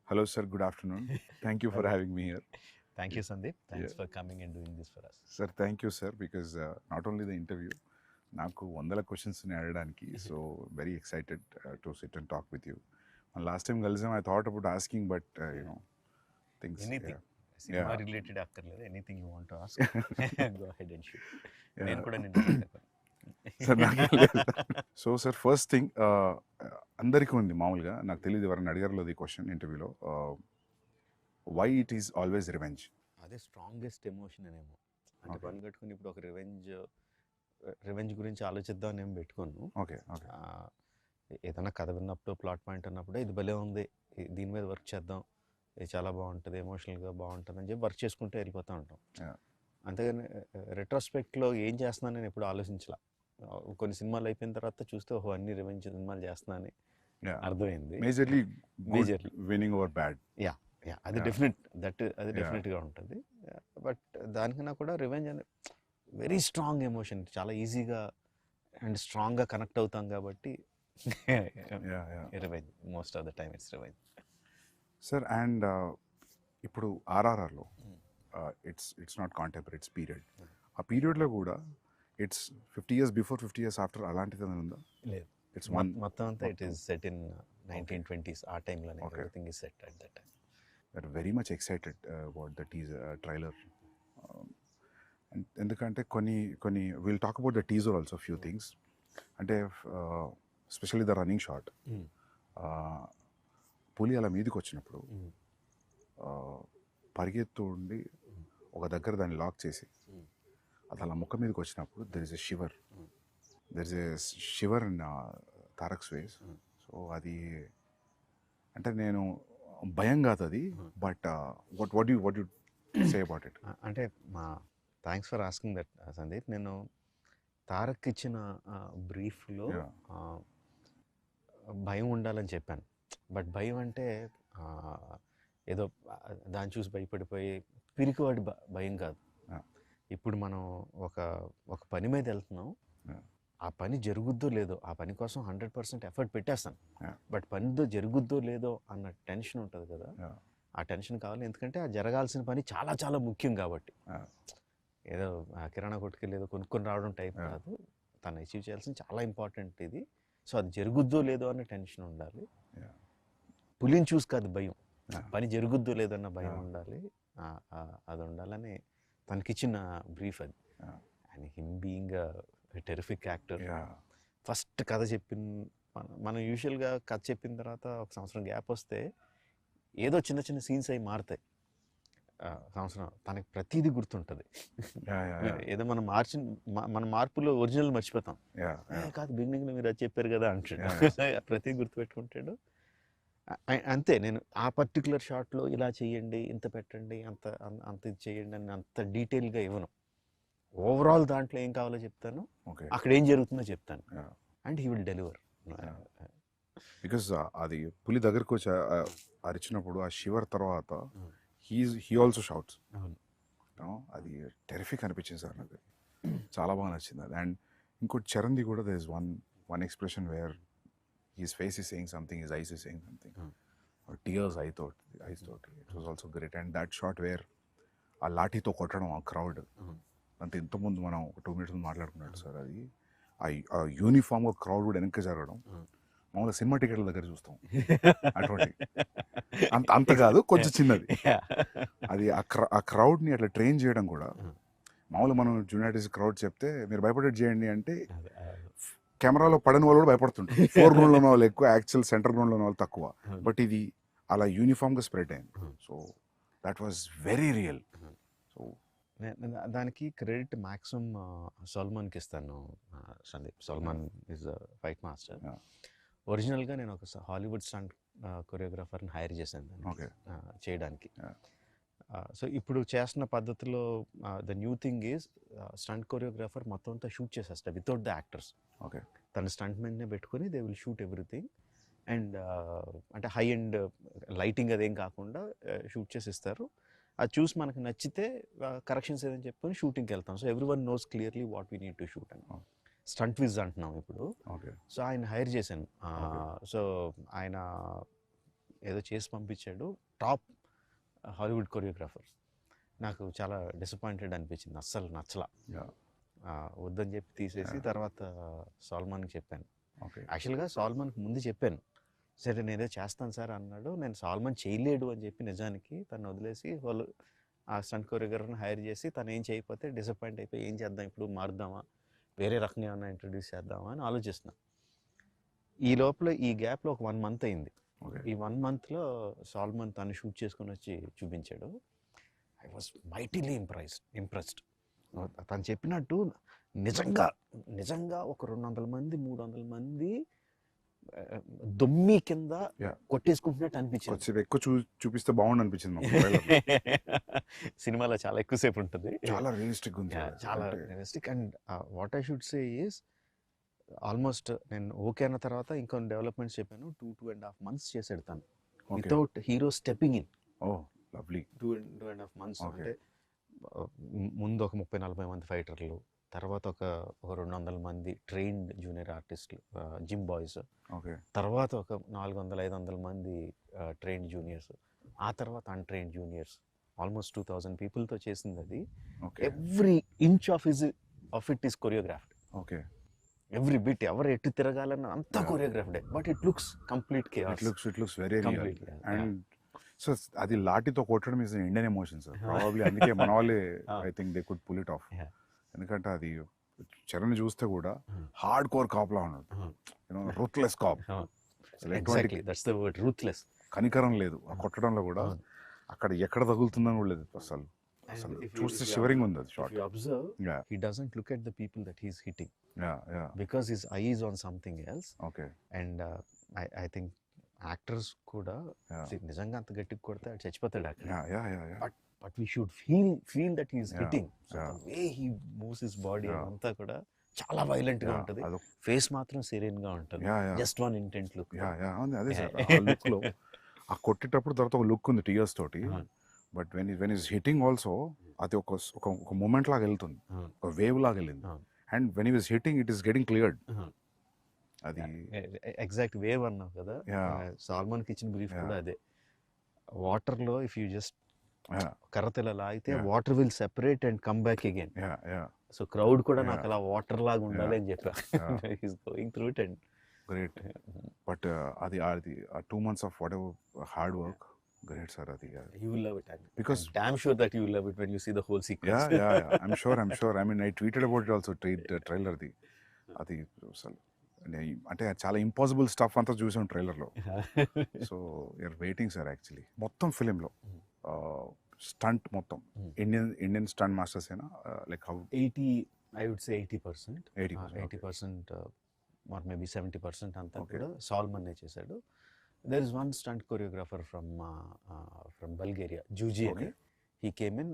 Hello, sir. Good afternoon. Thank you for Hello. having me here. Thank you, Sandeep. Thanks Yeah. for coming and doing this for us. Sir, thank you, sir, because not only the interview, నాకు వందల questions అడగడానికి so very excited to sit and talk with you last time కలిసాం I thought about asking but you know things Anything. Yeah cinema related అక్కర్లేదు. Anything you want to ask go ahead and shoot. నేను కూడా నిన్ను అడుగుతాను. Sir నాకేం లేదు so sir first thing అందరికీ ఉంది మామూలుగా నాకు తెలియదు ఎవరైనా అడిగారులో ఈ క్వశ్చన్ ఇంటర్వ్యూలో why it is always revenge అదే స్ట్రాంగెస్ట్ ఎమోషన్ అనేమో. అంటే Okay. పని కట్టుకుని ఇప్పుడు ఒక రివెంజ్ గురించి ఆలోచిద్దాం అని ఏం పెట్టుకోను. ఓకే ఓకే ఆ, ఏదైనా కథ విన్నప్పుడు ప్లాట్ పాయింట్ అన్నప్పుడు ఇది భలే ఉంది, దీని మీద వర్క్ చేద్దాం, ఇది చాలా బాగుంటుంది, ఎమోషనల్గా బాగుంటుంది అని చెప్పి వర్క్ చేసుకుంటూ వెళ్ళిపోతూ ఉంటాం. Yeah. అంతేగాని రెట్రోస్పెక్ట్లో ఏం చేస్తున్నాను నేను ఎప్పుడు ఆలోచించలా. కొన్ని సినిమాలు అయిపోయిన తర్వాత చూస్తే ఓహో అన్ని రివెంజ్ సినిమాలు చేస్తున్నానని అర్థమైంది. Majorly Majorly. Winnowing over bad yeah అది Yeah. డెఫినెట్ అది Yeah. డెఫినెట్గా ఉంటుంది. బట్ దానికన్నా కూడా రివెంజ్ అనే వెరీ స్ట్రాంగ్ ఎమోషన్, చాలా ఈజీగా అండ్ స్ట్రాంగ్గా కనెక్ట్ అవుతాం కాబట్టి revenge most of the time it's revenge. Sir and ఇప్పుడు ఆర్ఆర్ఆర్లో it's not contemporary it's period ఆ పీరియడ్లో కూడా it's 50 years before 50 years after అలాంటిది ఏమైనా ఉందా లేదు, ఇట్స్ వన్ మొత్తం అంతా it is set in 1920s. ఆ టైంలోనే Okay. Everything is set at that time. That very much excited about the trailer ఎందుకంటే కొన్ని will talk about the teaser also few things అంటే స్పెషల్లీ ద రన్నింగ్ షాట్ పులి అలా మీదకి వచ్చినప్పుడు పరిగెత్తు ఉండి ఒక దగ్గర దాన్ని లాక్ చేసి అది అలా ముఖం మీదకి వచ్చినప్పుడు there is a shiver in Tarak's ways so అది అంటే నేను భయం కాదు అది but what you say about it అంటే మా thanks for asking that Sandeep. నేను తారక్ ఇచ్చిన బ్రీఫ్లో Yeah. భయం ఉండాలని చెప్పాను. బట్ భయం అంటే ఏదో దాన్ని చూసి భయపడిపోయి పిరికివాడి భయం కాదు. Yeah. ఇప్పుడు మనం ఒక పని మీద వెళ్తున్నాం, Yeah. ఆ పని జరుగుద్దో లేదో, ఆ పని కోసం 100% ఎఫర్ట్ పెట్టేస్తాను. Yeah. బట్ పనితో జరుగుద్దో లేదో అన్న టెన్షన్ ఉంటుంది కదా, Yeah. ఆ టెన్షన్ కావాలి. ఎందుకంటే ఆ జరగాల్సిన పని చాలా చాలా ముఖ్యం కాబట్టి. Yeah. ఏదో కిరాణా కొట్టుకెళ్ళి ఏదో కొనుక్కొని రావడం టైప్ Yeah. కాదు, తను అచీవ్ చేయాల్సింది చాలా ఇంపార్టెంట్ ఇది. సో అది జరుగుద్దో లేదో అన్న టెన్షన్ ఉండాలి. Yeah. పులిని చూసి కాదు భయం, Yeah. పని జరుగుద్దో లేదన్న భయం Yeah. ఉండాలి. అది ఉండాలని తనకిచ్చిన బ్రీఫ్ అది. Yeah. And him being terrific actor. Yeah. First కథ మనం యూజువల్గా కథ చెప్పిన తర్వాత ఒక సంవత్సరం గ్యాప్ వస్తే ఏదో చిన్న చిన్న సీన్స్ అవి మారుతాయి. సంవత్సరం తనకి ప్రతిదీ గుర్తుంటుంది. Yeah. Yeah. ఏదో మనం మన మార్పులో ఒరిజినల్ మర్చిపోతాం. Yeah. Yeah. కాదు బిగినింగ్లో మీరు అది చెప్పారు కదా అంటాడు. Yeah. ప్రతి గుర్తుపెట్టుకుంటాడు. అంతే, నేను ఆ పర్టికులర్ షాట్లో ఇలా చేయండి, ఇంత పెట్టండి, అంత ఇది చేయండి అని అంత డీటెయిల్గా ఇవ్వను. ఓవరాల్ దాంట్లో ఏం కావాలో చెప్తాను, Okay. అక్కడ ఏం జరుగుతుందో చెప్తాను, Yeah. And he will deliver. Because అది పులి దగ్గరకు వచ్చి అరిచినప్పుడు ఆ షివర్ తర్వాత హీ ఆల్సో షౌట్స్ అవును. అది టెరిఫిక్ అనిపించింది సార్ నాకు చాలా బాగా నచ్చింది అది అండ్ ఇంకోటి చరణ్ది కూడా there is one expression where his face is saying something his eyes is saying something tears I thought it was also great and that shot where ఆ లాఠీతో కొట్టడం ఆ క్రౌడ్ అంతే ఇంతకుముందు మనం ఒక 2 minutes మాట్లాడుకున్నట్టు సార్ అది ఆ యూనిఫామ్గా క్రౌడ్ కూడా వెనక్కి జరగడం మామూలుగా సినిమా టికెట్ల దగ్గర చూస్తాం అటువంటి అంత కాదు కొంచెం చిన్నది అది ఆ క్రౌడ్ని అట్లా ట్రైన్ చేయడం కూడా మామూలుగా మనం జూనియార్టీస్ క్రౌడ్ చెప్తే మీరు భయపడేది చేయండి అంటే కెమెరాలో పడని వాళ్ళు కూడా భయపడుతుంటారు. 4 గ్రౌండ్లో ఉన్న వాళ్ళు ఎక్కువ, యాక్చువల్ సెంటర్ గ్రౌండ్లో ఉన్న వాళ్ళు తక్కువ. బట్ ఇది అలా యూనిఫామ్గా స్ప్రెడ్ అయింది. So that was very real. So దానికి క్రెడిట్ మ్యాక్సిమం సల్మాన్కి ఇస్తాను. Sandeep Salman is fight master. Yeah. ఒరిజినల్గా నేను ఒక హాలీవుడ్ స్టంట్ కొరియోగ్రాఫర్ని హైర్ చేశాను దానికి, Okay. చేయడానికి. Yeah. సో ఇప్పుడు చేస్తున్న పద్ధతిలో the new thing is stunt choreographer మొత్తం అంతా షూట్ చేసేస్తా వితౌట్ ద యాక్టర్స్. ఓకే తన స్టంట్ మెన్నే పెట్టుకొని they will shoot everything. And అంటే హై అండ్ లైటింగ్ అదేం కాకుండా షూట్ చేసి ఇస్తారు. అది చూసి మనకు నచ్చితే కరెక్షన్స్ ఏదని చెప్పుకొని షూటింగ్కి వెళ్తాం. So every one knows clearly what we need to shoot అని. స్టంట్ విజ్ అంటున్నాం ఇప్పుడు. ఓకే సో ఆయన హైర్ చేశాను. సో ఆయన ఏదో చేసి పంపించాడు, టాప్ హాలీవుడ్ కొరియోగ్రాఫర్. నాకు చాలా డిసప్పాయింటెడ్ అనిపించింది, అస్సలు నచ్చలా. Yeah. వద్దని చెప్పి తీసేసి తర్వాత సాల్మాన్కి చెప్పాను. Okay. యాక్చువల్గా సాల్మాన్కి ముందు చెప్పాను, సరే నేనేదో చేస్తాను సార్ అన్నాడు. నేను సాల్మాన్ చేయలేడు అని చెప్పి నిజానికి తను వదిలేసి వాళ్ళు ఆ స్టంట్ కొరియోగ్రాఫర్ని హైర్ చేసి తను ఏం చేయకపోతే డిసప్పాయింట్ అయిపోయి ఏం చేద్దాం ఇప్పుడు, మారుద్దామా, వేరే రకంగా ఏమన్నా ఇంట్రడ్యూస్ చేద్దామా అని ఆలోచిస్తున్నా. ఈ లోపల ఈ గ్యాప్లో ఒక 1 month అయింది. Okay. ఈ 1 monthలో సాల్మాన్ తను షూట్ చేసుకొని వచ్చి చూపించాడు. I was mightily impressed. తను చెప్పినట్టు నిజంగా ఒక 200 మంది 300 మంది దొమ్మి కింద కొట్టేసుకుంటున్నట్టు అనిపించింది. కొంచెం ఎక్కువ చూపిస్తే బాగుండు అనిపించింది మాకు trailer లో. సినిమాలో చాలా ఎక్కువసేపు ఉంటుంది, చాలా రియలిస్టిక్ ఉంది. చాలా realistic. And what I should say is almost నేను ఓకే అన్న తర్వాత ఇంకొన్ని డెవలప్మెంట్స్ చెప్పాను. 2.5 months చేశాడు తను without hero stepping in. Oh lovely. 2.5 months. అంటే ముందు ఒక 30-40 మంది ఫైటర్లు, తర్వాత ఒక 200 మంది ట్రైన్డ్ జూనియర్ ఆర్టిస్టులు, జిమ్ బాయ్స్, తర్వాత ఒక 400-500 మంది ట్రైన్డ్ జూనియర్స్, ఆ తర్వాత అన్ట్రైన్డ్ జూనియర్స్, ఆల్మోస్ట్ 2000 పీపుల్తో చేసింది అది. Every inch of it is choreographed. Okay. Every bit, ఎవరు ఎటు తిరగాలన్న అంతా కొరియోగ్రాఫ్డే. But it looks complete chaos. It looks very real. And so అది లాఠీతో కొట్టడం is Indian emotion sir. Probably అందుకే మన వాళ్ళే I think they could pull it off. ఎందుకంటే అది చరణ్ చూస్తే కూడా హార్డ్ కోర్ కాప్ లా ఉన్నాడు, రూత్లెస్ కాప్. రూత్లెస్, కనికరం లేదు ఆ కొట్టడంలో కూడా. అక్కడ ఎక్కడ తగులుతుందని కూడా లేదు అసలు. చూస్తే షివరింగ్ ఉంది అది shot. He doesn't look at the people that he's hitting. Because his eye is on something else. Okay. And I think actors కూడా నిజంగా అంత గట్టిగా కొడితే చచ్చిపోతాడు అక్కడ. But we should feel that he is hitting. So the way he moves his body అంతా కూడా చాలా వైలెంట్ గా ఉంటుంది. ఫేస్ మాత్రం సెరీన్ గా ఉంటుంది. Just one intent look. అదే సార్, ఆ లుక్ లో ఆ కొట్టేటప్పుడు తర్వాత ఒక లుక్ ఉంది టీయర్స్ తోటి. But when is hitting also అది ఒక మూమెంట్ లాగా వెళ్తుంది, ఒక వేవ్ లాగా వెళ్ళింది. And when is hitting it is getting cleared. అది ఎగ్జాక్ట్ వేవ్ అన్నావు కదా, సాల్మాన్కి ఇచ్చిన బ్రీఫ్ కూడా అదే. వాటర్ లో ఇఫ్ యూ జస్ట్ కర్రతెల లాగితే water will separate and come back again. So crowd కూడా నాకు అలా వాటర్ లాగా ఉండాలి అని చెప్పా. He is going through it and great. But అది 2 months of what ever hard work, great sir. Adi, you will love it, because damn sure that you will love it when you see the whole sequence. Yeah. I'm sure. I mean, I tweeted about it also, trailer di adi అంటే చాలా impossible stuff అంతా చూసాం trailer లో. So you're waiting sir. Actually మొత్తం film లో stunt మొత్తం Indian stunt masters ఏనా, like how 80% or maybe 70% అంతా కూడా సాల్మన్ చేశాడు. There is one stunt choreographer from Bulgaria, Juji అని. He came in.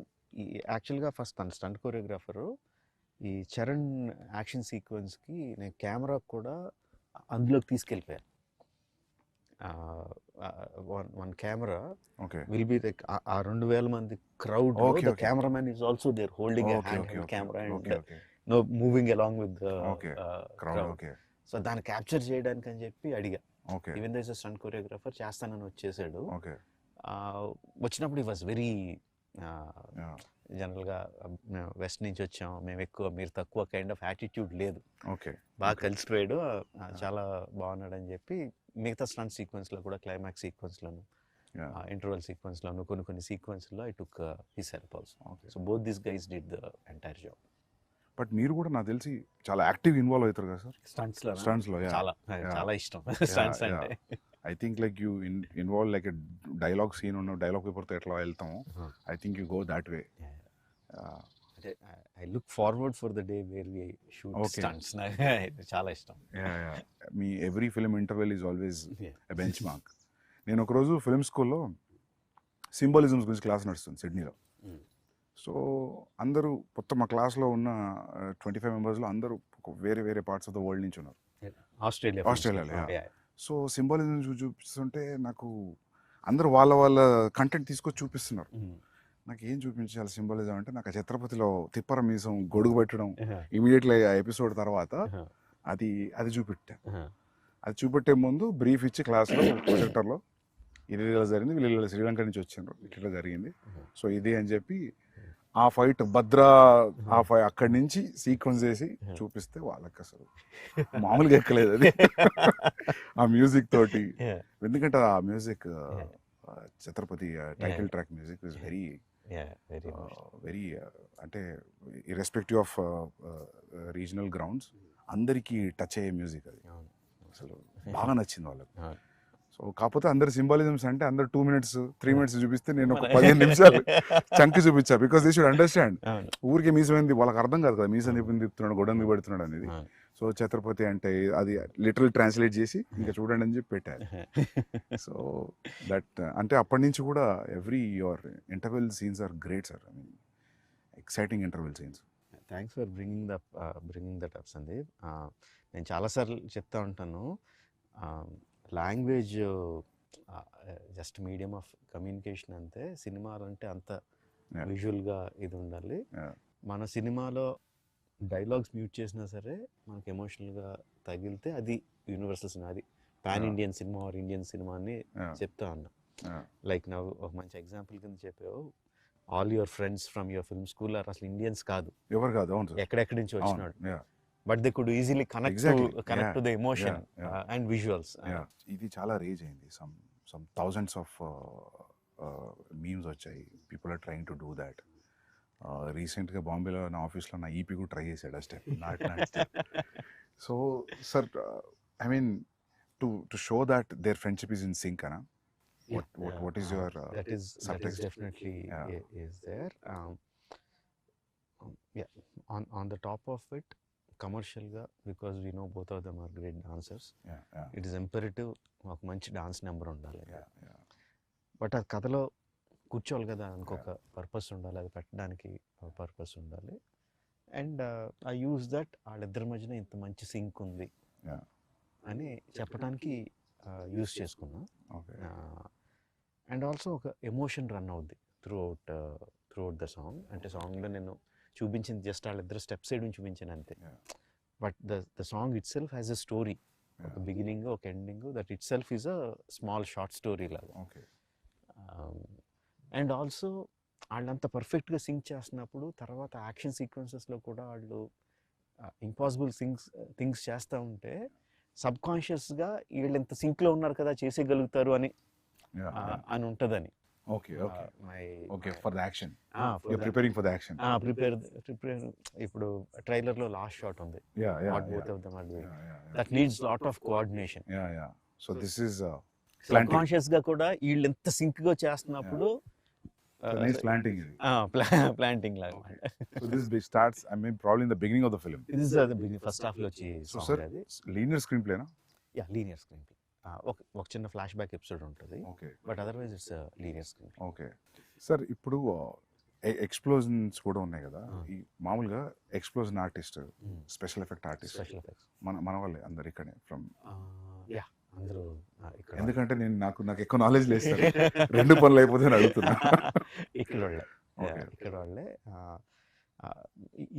యాక్చువల్గా ఫస్ట్ తన స్టంట్ కొరియోగ్రాఫరు. ఈ చరణ్ యాక్షన్ సీక్వెన్స్కి నేను కెమెరా కూడా అందులోకి తీసుకెళ్ళిపోయాను. One camera will be like ఆ 2000 మంది crowd, the cameraman is also there holding camera and moving along with crowd. So దాన్ని క్యాప్చర్ చేయడానికి అని చెప్పి అడిగా. Even though is stunt choreographer, చేస్తానని వచ్చేసాడు. వచ్చినప్పుడు ఈ వాజ్ వెరీ జనరల్గా వెస్ట్ నుంచి వచ్చాం మేము ఎక్కువ మీరు తక్కువ కైండ్ ఆఫ్ యాటిట్యూడ్ లేదు. బాగా కలిసిపోయాడు, చాలా బాగున్నాడు అని చెప్పి మిగతా స్టంట్ సీక్వెన్స్లో కూడా క్లైమాక్స్ సీక్వెన్స్లోను ఇంటర్వల్ సీక్వెన్స్లోను కొన్ని సీక్వెన్స్లో I took his help also. So both this guys did the entire job. But మీరు కూడా నాకు తెలిసి చాలా యాక్టివ్ ఇన్వాల్వ్ అవుతారు కదా సార్ స్టంట్స్ లో. చాలా ఇష్టం స్టంట్స్ అంటే. I think like you involve like dialogue scene ఉన్న డైలాగ్ పేపర్తో ఎట్లా వెళ్తాము, I think you go that way. I look forward for the day where we shoot stunts. చాలా ఇష్టం. మీ every film interval is always a benchmark. నేను ఒకరోజు film స్కూల్లో సింబాలిజమ్స్ గురించి క్లాస్ నడుస్తుంది సిడ్నీలో. సో అందరూ మొత్తం మా క్లాస్లో ఉన్న 25 మెంబర్స్లో అందరూ వేరే పార్ట్స్ ఆఫ్ ద వరల్డ్ నుంచి ఉన్నారు, ఆస్ట్రేలియాలో. సో సింబాలిజం చూపిస్తుంటే నాకు అందరూ వాళ్ళ కంటెంట్ తీసుకొచ్చి చూపిస్తున్నారు. నాకు ఏం చూపించాలి సింబాలిజం అంటే, నాకు ఛత్రపతిలో తిప్పర మీసం గొడుగు పెట్టడం ఇమీడియట్లీ ఆ ఎపిసోడ్ తర్వాత అది చూపెట్టా. అది చూపెట్టే ముందు బ్రీఫ్ ఇచ్చి క్లాస్లో ప్రొజెక్టర్లో ఇది ఇలా జరిగింది, వీళ్ళు శ్రీలంక నుంచి వచ్చిండ్రు, ఇట్లా జరిగింది, సో ఇది అని చెప్పి ఆ ఫైట్ భద్రా ఆ ఫైట్ అక్కడి నుంచి సీక్వెన్స్ చేసి చూపిస్తే వాళ్ళకి అసలు మామూలుగా ఎక్కలేదు అది ఆ మ్యూజిక్ తోటి. ఎందుకంటే ఆ music Chhatrapati title track music is very very అంటే ఇర్రెస్పెక్టివ్ ఆఫ్ రీజనల్ గ్రౌండ్స్ అందరికీ టచ్ అయ్యే మ్యూజిక్ అది. అసలు బాగా నచ్చింది వాళ్ళకి. సో కాకపోతే అందరు సింబాలిజమ్స్ అంటే అందరు 2 minutes 3 minutes చూపిస్తే నేను ఒక 15 నిమిషాలు చంకి చూపించా, బికాస్ దే షుడ్ అండర్స్టాండ్. ఊరికే మీసమైంది వాళ్ళకి అర్థం కాదు కదా, మీసం తిప్పుతున్నాడు గొడవ పెడుతున్నాడు అనేది. సో ఛత్రపతి అంటే అది లిటరల్ ట్రాన్స్లేట్ చేసి ఇంకా చూడండి అని చెప్పి పెట్టారు. సో దట్ అంటే అప్పటి నుంచి కూడా every your interval scenes are great sir. I mean exciting interval scenes. Thanks for bringing that up Sandeep. నేను చాలాసార్లు చెప్తా ఉంటాను, language just medium of communication అంతే, సినిమాలు అంటే అంత విజువల్గా ఇది ఉండాలి. మన సినిమాలో డైలాగ్స్ మ్యూట్ చేసినా సరే మనకి ఎమోషనల్గా తగిలితే అది యూనివర్సల్ సినిమా, అది pan Indian cinema or Indian cinema అని చెప్తా ఉన్నా. లైక్ నా ఒక మంచి ఎగ్జాంపుల్ కింద చెప్పావు, all your friends from your film school or అసలు ఇండియన్స్ కాదు, ఎవరు కాదు, ఎక్కడెక్కడి నుంచి వచ్చినాడు, but they could easily connect to the emotion and visuals. ఇది చాలా రేజ్ అయింది, సమ్ థౌజండ్స్ ఆఫ్ మీమ్స్ వచ్చాయి, people are trying to do that. రీసెంట్గా బాంబేలో నా ఆఫీస్లో నా ఈపీ కూడా ట్రై చేశాడు ఆ step. So sir I mean to show that their friendship is in sync అనా, what is your that is definitely is there. Yeah, on the top of it, commercial ga, because we know both of them are great dancers, it is imperative ఒక మంచి dance number ఉండాలి. But ఆ కథలో కూర్చోవాలి కదా, ఇంకొక purpose ఉండాలి, అది పెట్టడానికి పర్పస్ ఉండాలి. అండ్ ఐ యూజ్ దట్ వాళ్ళిద్దరి మధ్యన ఇంత మంచి సింక్ ఉంది అని చెప్పడానికి యూజ్ చేసుకున్నా. అండ్ ఆల్సో ఒక ఎమోషన్ రన్ అవుద్ది త్రూ అవుట్ ద సాంగ్. అంటే సాంగ్లో నేను చూపించింది జస్ట్ వాళ్ళిద్దరు స్టెప్ సైడ్ నుంచి చూపించాను అంతే, but the song it self has a story, ఒక బిగినింగ్ ఒక ending, that it self is a small short story లాగా. అండ్ ఆల్సో వాళ్ళంత పర్ఫెక్ట్గా సింక్ చేస్తున్నప్పుడు తర్వాత యాక్షన్ సీక్వెన్సెస్లో కూడా వాళ్ళు ఇంపాసిబుల్ థింగ్స్ చేస్తూ ఉంటే సబ్ కాన్షియస్గా వీళ్ళు ఎంత సింక్లో ఉన్నారు కదా చేసేయగలుగుతారు అని ఉంటుందని. ఇప్పుడు ట్రైలర్లో లాస్ట్ షాట్ ఉంది, that needs lot of coordination. Sub conscious గా కూడా వీళ్ళు ఎంత సింక్ గా చేస్తున్నప్పుడు ప్లాంటింగ్ లాగా. So this starts, I mean, probably in the beginning of the film. This is the beginning, first half లో వచ్చి So sir, linear screenplay na? Yeah, linear screenplay. ఒక చిన్న ఫ్లాష్ బ్యాక్ ఎపిసోడ్ ఉంటుంది, but otherwise it's linear screen. Okay sir, ఇప్పుడు explosions కూడా ఉన్నాయి కదా, ఈ మామూలుగా explosion artist, special effect artist మన వాళ్ళే అందరు ఇక్కడే ఫ్రమ్. అందరూ ఎందుకంటే నేను నాకు ఎక్కువ నాలెడ్జ్ లేదు సార్, రెండు పనులు అయిపోతే అడుగుతున్నా. ఇక్కడ వాళ్ళే.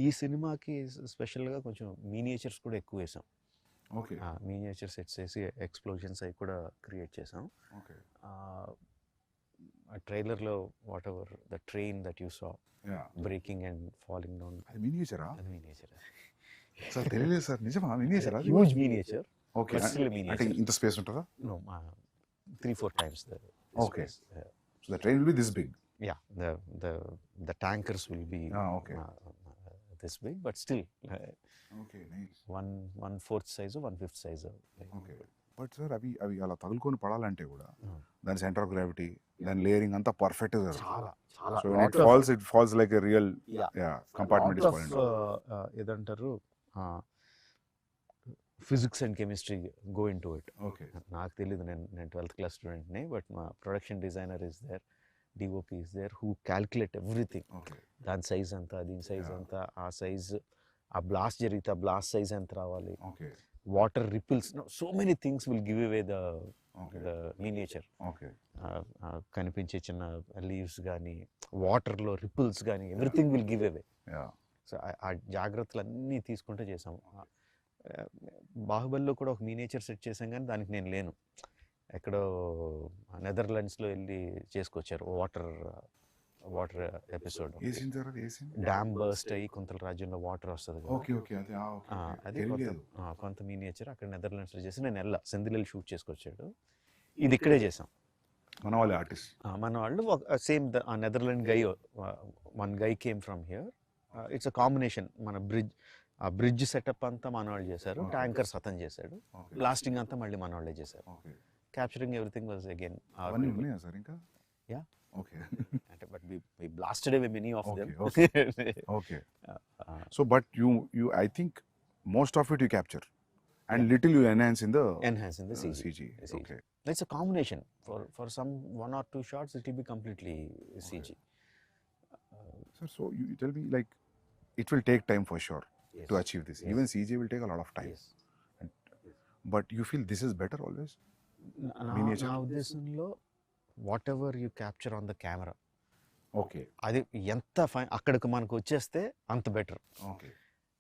ఈ సినిమాకి స్పెషల్గా కొంచెం మీనియేచర్స్ కూడా ఎక్కువ వేసాం. మీనియేచర్ సెట్స్ వేసి ఎక్స్ప్లోజన్స్ అవి కూడా క్రియేట్ చేసాం. ట్రైలర్లో what ever the train that you saw breaking and falling down, అది మినియేచరా? అది మినియేచర్ సార్, తెలియలేదు సార్. నిజమా? మినియేచరా? Huge miniature. ఓకే, అంటే ఇంత స్పేస్ ఉంటుందా? No, 3-4 times the okay space. So the train will be this big. Yeah, the tankers will be this big, but still okay, nice. 1/4 size or 1/5 size. Okay, but sir, అవి అలా తగులుకొని పడాలంటే కూడా దాని centre of gravity, దాని layering అంతా perfect గా చాలా so it falls like a real compartment is falling. ఏదంటారు, physics and chemistry go into it. Okay, నాకు తెలియదు, నేను 12th క్లాస్ స్టూడెంట్ని, బట్ మా production designer is there, DOP is there, who calculate everything. దాని size అంతా, దీని size అంతా, ఆ సైజ్, ఆ బ్లాస్ట్ జరిగితే ఆ బ్లాస్ట్ సైజ్ ఎంత రావాలి, water ripples, so many things will give away the miniature. కనిపించే చిన్న లీవ్స్ కానీ, వాటర్లో రిపిల్స్ కానీ, everything will give away. So ఆ జాగ్రత్తలు అన్నీ తీసుకుంటే చేసాము. బాహుబలిలో కూడా ఒక మినియేచర్ సెట్ చేసాం కానీ దానికి నేను లేను. ఎక్కడో నెదర్లాండ్స్లో వెళ్ళి చేసుకొచ్చారు వాటర్ ఎపిసోడ్. ఏ సీన్ సార్ అది? ఏ సీన్? డ్యామ్ బర్స్ట్ అయ్యి కొంత రాజ్యంలో వాటర్ వస్తుంది కదా. ఓకే ఓకే అదే అది కొంత మీనియేచర్ అక్కడ నెదర్లాండ్స్లో చేసి నేను సెందిల్ షూట్ చేసుకొచ్చాడు. ఇది ఇక్కడే చేసాం. మన వాళ్ళే ఆర్టిస్ట్. మన వాళ్ళు same Netherland guy, one guy came from here. It's a combination. మన బ్రిడ్జ్ సెటప్ అంతా మన వాళ్ళు చేశారు, ట్యాంకర్స్ అతను చేశాడు, బ్లాస్టింగ్ అంతా మళ్ళీ మన వాళ్ళే చేశారు. Capturing everything was again sir ఇంకా. యా. ఓకే. అంటే but we blasted away many of them. Okay. So but you I think most of it you capture and little you enhance in the CG. Okay. It's a combination. For some 1 or 2 shots it will be completely CG. Sir, so you tell me, like, it will take time for sure. Yes. To achieve this. Yes. Even CG will take a lot of time. Yes. But you feel this is better always? Miniature? నా ఉద్దేశంలో what ever you capture on the camera, okay, అది ఎంత అక్కడికి మనకు వచ్చేస్తే అంత better. Okay.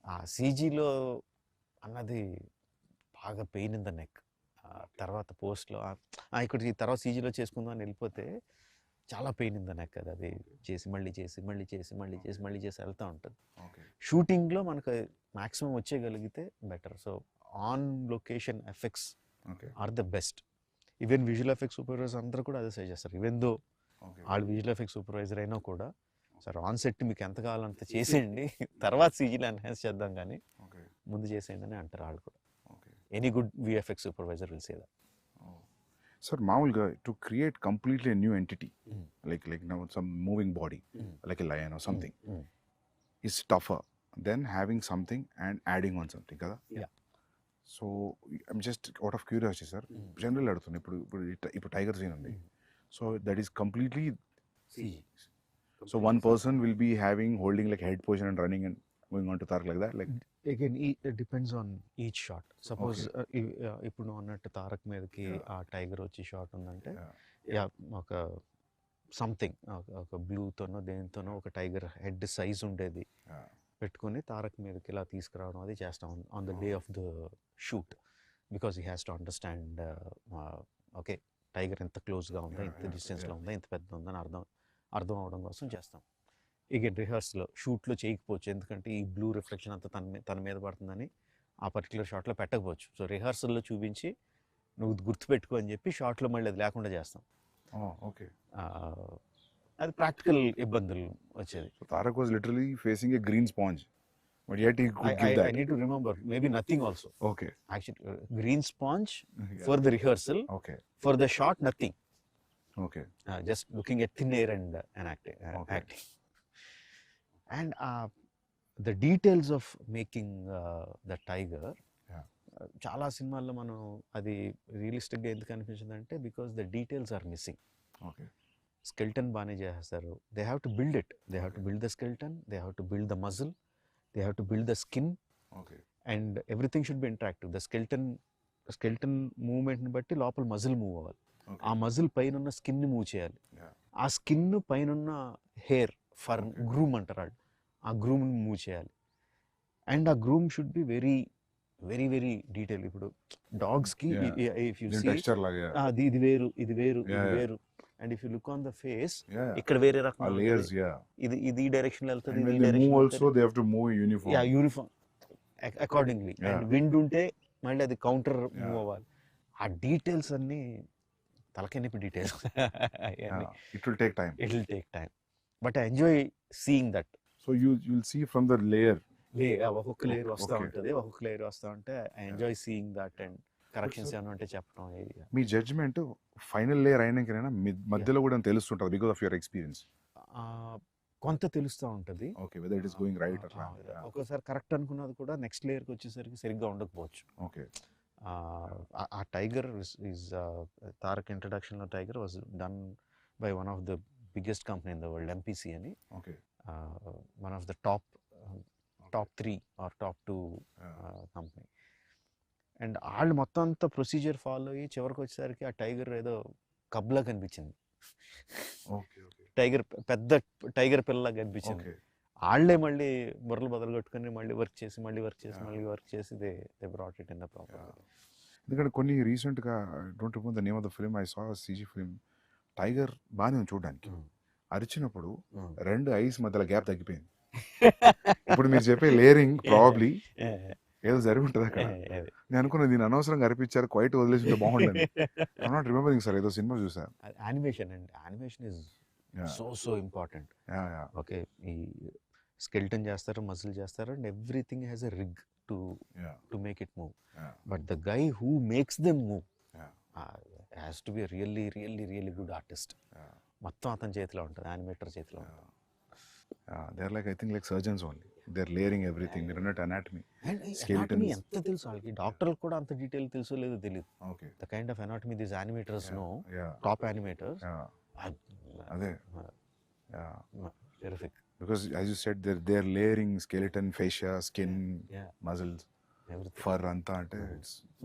ఆ సీజీలో అన్నది బాగా పెయిన్ ఇన్ ద నెక్. తర్వాత పోస్ట్లో ఇక్కడ తర్వాత సీజీలో చేసుకుందాం అని వెళ్ళిపోతే చాలా పెయిన్ ఇన్ ద నెక్. అది చేసి మళ్ళీ వెళ్తూ ఉంటుంది. షూటింగ్లో మనకు మ్యాక్సిమం వచ్చేయగలిగితే better. So on location effects are the best. Even visual effects supervisor అందరూ కూడా అదే సజెస్ట్ చేస్తారు. ఈవెన్ దో వాళ్ళు విజువల్ ఎఫెక్ట్స్ సూపర్వైజర్ అయినా కూడా, సార్ ఆన్ సెట్ మీకు ఎంత కావాలంత చేసేయండి, తర్వాత సీజీలో ఎన్హాన్స్ చేద్దాం కానీ ముందు చేసేయండి అని అంటారు వాళ్ళు కూడా. Any good VFX supervisor will say that. Sir, మామూలుగా to create completely a new entity, like now some moving body, like a lion or something, is tougher than having something and adding on something, kada? Yeah. So I'm just out of curiosity, sir. Generally అడుగుతున్నా, ఇప్పుడు tiger scene ఉంది. So that is completely CG. So one person will be holding like head position and running and going on to Tarak like that, like again it depends on each shot. Suppose ఇప్పుడు నువ్వు అన్నట్టు తారక్ మీదకి ఆ tiger వచ్చి shot ఉందంటే ఒక something ఒక బ్లూతోనో దేనితోనో ఒక టైగర్ హెడ్ సైజ్ ఉండేది పెట్టుకొని తారక్ మీదకి ఇలా తీసుకురావడం అది చేస్తాం on the day of the shoot. Because he has to understand, okay tiger ఎంత క్లోజ్గా ఉందా, ఎంత డిస్టెన్స్లో ఉందా, ఎంత పెద్ద ఉందని అర్థం అవడం కోసం చేస్తాం. ఇగైన్ రిహర్సల్లో షూట్లో చేయకపోవచ్చు, ఎందుకంటే ఈ బ్లూ రిఫ్లెక్షన్ అంతా తన మీద పడుతుందని ఆ పర్టికులర్ షాట్లో పెట్టకపోవచ్చు. సో రిహర్సల్లో చూపించి నువ్వు గుర్తుపెట్టుకో అని చెప్పి షాట్లో మళ్ళీ అది లేకుండా చేస్తాం. ఓకే. అది ప్రాక్టికల్ ఇబ్బందులు వచ్చేది. Tarak was literally facing a green sponge, but yet he could give that. I need to remember, maybe nothing also. Okay. Actually, green sponge for the rehearsal. Okay. For the shot, nothing. Okay. Just looking at thin air and acting. And the details of making the tiger, చాలా సినిమాల్లో మనం అది రియలిస్టిక్గా ఎందుకు అనిపించిందంటే because the details are missing. Okay. Skeleton బాగానే చేస్తారు. They have to build it. They have to build the skeleton, they have to build the muscle, they have to build the skin, and everything should be interactive. The skeleton మూవ్మెంట్ని బట్టి లోపల muscle move అవ్వాలి. ఆ muscle పైన ఉన్న స్కిన్ని move చేయాలి. ఆ స్కిన్ పైన హెయిర్ ఫర్ గ్రూమ్ అంటారు వాళ్ళు, ఆ గ్రూమ్ని మూవ్ చేయాలి. అండ్ ఆ groom should be very very very detail. ఇప్పుడు డాగ్స్కి ఇఫ్ యూ సీ ఇది వేరు ఇది వేరు ఇది వేరు, and if you look on the face ఇక్కడ వేరే రకం ఇది డైరెక్షన్ వెళ్తుంది, యూనిఫామ్ అకార్డింగ్లీ. అండ్ విండ్ ఉంటే మళ్ళీ అది కౌంటర్ మూవ్ అవ్వాలి. ఆ డీటెయిల్స్ అన్ని తలకెనిపి details. It will take time. But I enjoy seeing that. So you'll see from the layer. ఒక్కొక్క లేయర్ వస్తూ ఉంటుంది, ఒక్కొక్క లేయర్ వస్తూ ఉంటే I enjoy seeing that. And corrections ఏమైనా ఉంటే చెప్పడం. మీ జడ్జ్మెంట్ ఫైనల్ లేయర్ అయినాకైనా మధ్యలో కూడా తెలుస్తుంటుంది బికాస్ ఆఫ్ యువర్ ఎక్స్పీరియన్స్? కొంత తెలుస్తూ ఉంటుంది. Okay, whether it is going right or wrong. ఒక్కోసారి కరెక్ట్ అనుకున్నది కూడా నెక్స్ట్ లేయర్కి వచ్చేసరికి సరిగ్గా ఉండకపోవచ్చు. ఓకే. ఆ టైగర్ ఈజ్ తారక్ ఇంట్రడక్షన్లో tiger was done by one of the biggest company in the world, MPC అని. Okay. One of the top 3 or top 2 company. And వాళ్ళు మొత్తం అంతా ప్రొసీజర్ ఫాలో అయ్యి చివరికి వచ్చేసరికి ఆ టైగర్ ఏదో కబ్లా కనిపించింది. టైగర్ పెద్ద టైగర్ పిల్లలా కనిపించింది. వాళ్ళే మళ్ళీ బుర్రలు బదులు కొట్టుకుని మళ్ళీ వర్క్ చేసి they brought it in the proper. ఎందుకంటే కొన్ని రీసెంట్గా don't remember the name of the film, I saw CG film, tiger బాగానే ఉంది చూడడానికి, అరిచినప్పుడు రెండు ఐస్ మధ్యలో గ్యాప్ తగ్గిపోయింది. ఇప్పుడు మీరు చెప్పే లేయరింగ్ ప్రాబబ్లీ ఏదో జరిగి ఉంటుంది అక్కడ. నేను అనుకున్నా దీన్ని అనవసరంగా అరిపించారు, క్వైట్ వదిలేసి ఉంటే బాగుండని. ఐఎమ్ నాట్ రిమెంబరింగ్ సార్, ఏదో సినిమా చూసాను. యానిమేషన్ అండి, animation is so important. Okay, ఈ స్కెల్టన్ చేస్తారు, మజిల్ చేస్తారు, and everything has a rig to make it move. But the guy who makes them move has to be really really really good artist. మొత్తం అతని చేతిలో ఉంటుంది, animator చేతిలో ఉంటుంది. They are like, I think like surgeons only, they are layering everything. మీరు అన్నట్టు anatomy, anatomy ఎంత తెలుసు వాళ్ళకి, డాక్టర్లకు కూడా అంత డీటెయిల్ తెలుసో లేదో తెలియదు. Okay, the kind of anatomy this animators know, top animators. అదే terrific. because as you said, they're layering skeleton, fascia, skin, muscles, fur anta ante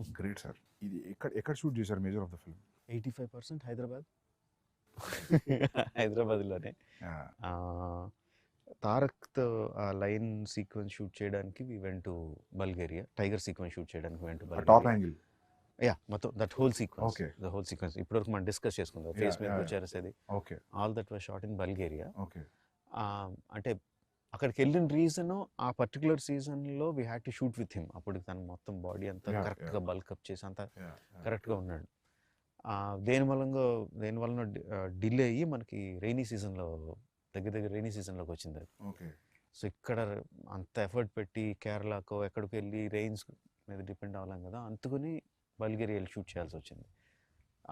it's great sir. ఇది ఎక్కడ షూట్ చేశారు major of the film? 85% Hyderabad. హైదరాబాద్లోనే. తారక్తో ఆ line sequence shoot చేయడానికి we went to Bulgaria. Tiger sequence shoot చేయడానికి went to Bulgaria. Top angle, మొత్తం that whole sequence, the whole sequence ఇప్పటివరకు మనం డిస్కస్ చేసుకుందాం. ఫేస్ మీద వచ్చేసేది, okay, all that was shot in Bulgaria. Okay, అంటే అక్కడికి వెళ్ళిన రీజన్ ఆ పర్టికులర్ సీజన్లో we had to shoot with him. అప్పుడు తను మొత్తం బాడీ అంతా కరెక్ట్గా బల్కప్ చేసి అంతా కరెక్ట్గా ఉన్నాడు. దేనివల్ల డిలే అయ్యి మనకి రైనీ సీజన్లో, దగ్గర రైనీ సీజన్లోకి వచ్చింది అది. సో ఇక్కడ అంత ఎఫర్ట్ పెట్టి కేరళకో ఎక్కడికి వెళ్ళి రెయిన్స్ మీద డిపెండ్ అవ్వలేం కదా, అందుకని బల్గేరియాలో షూట్ చేయాల్సి వచ్చింది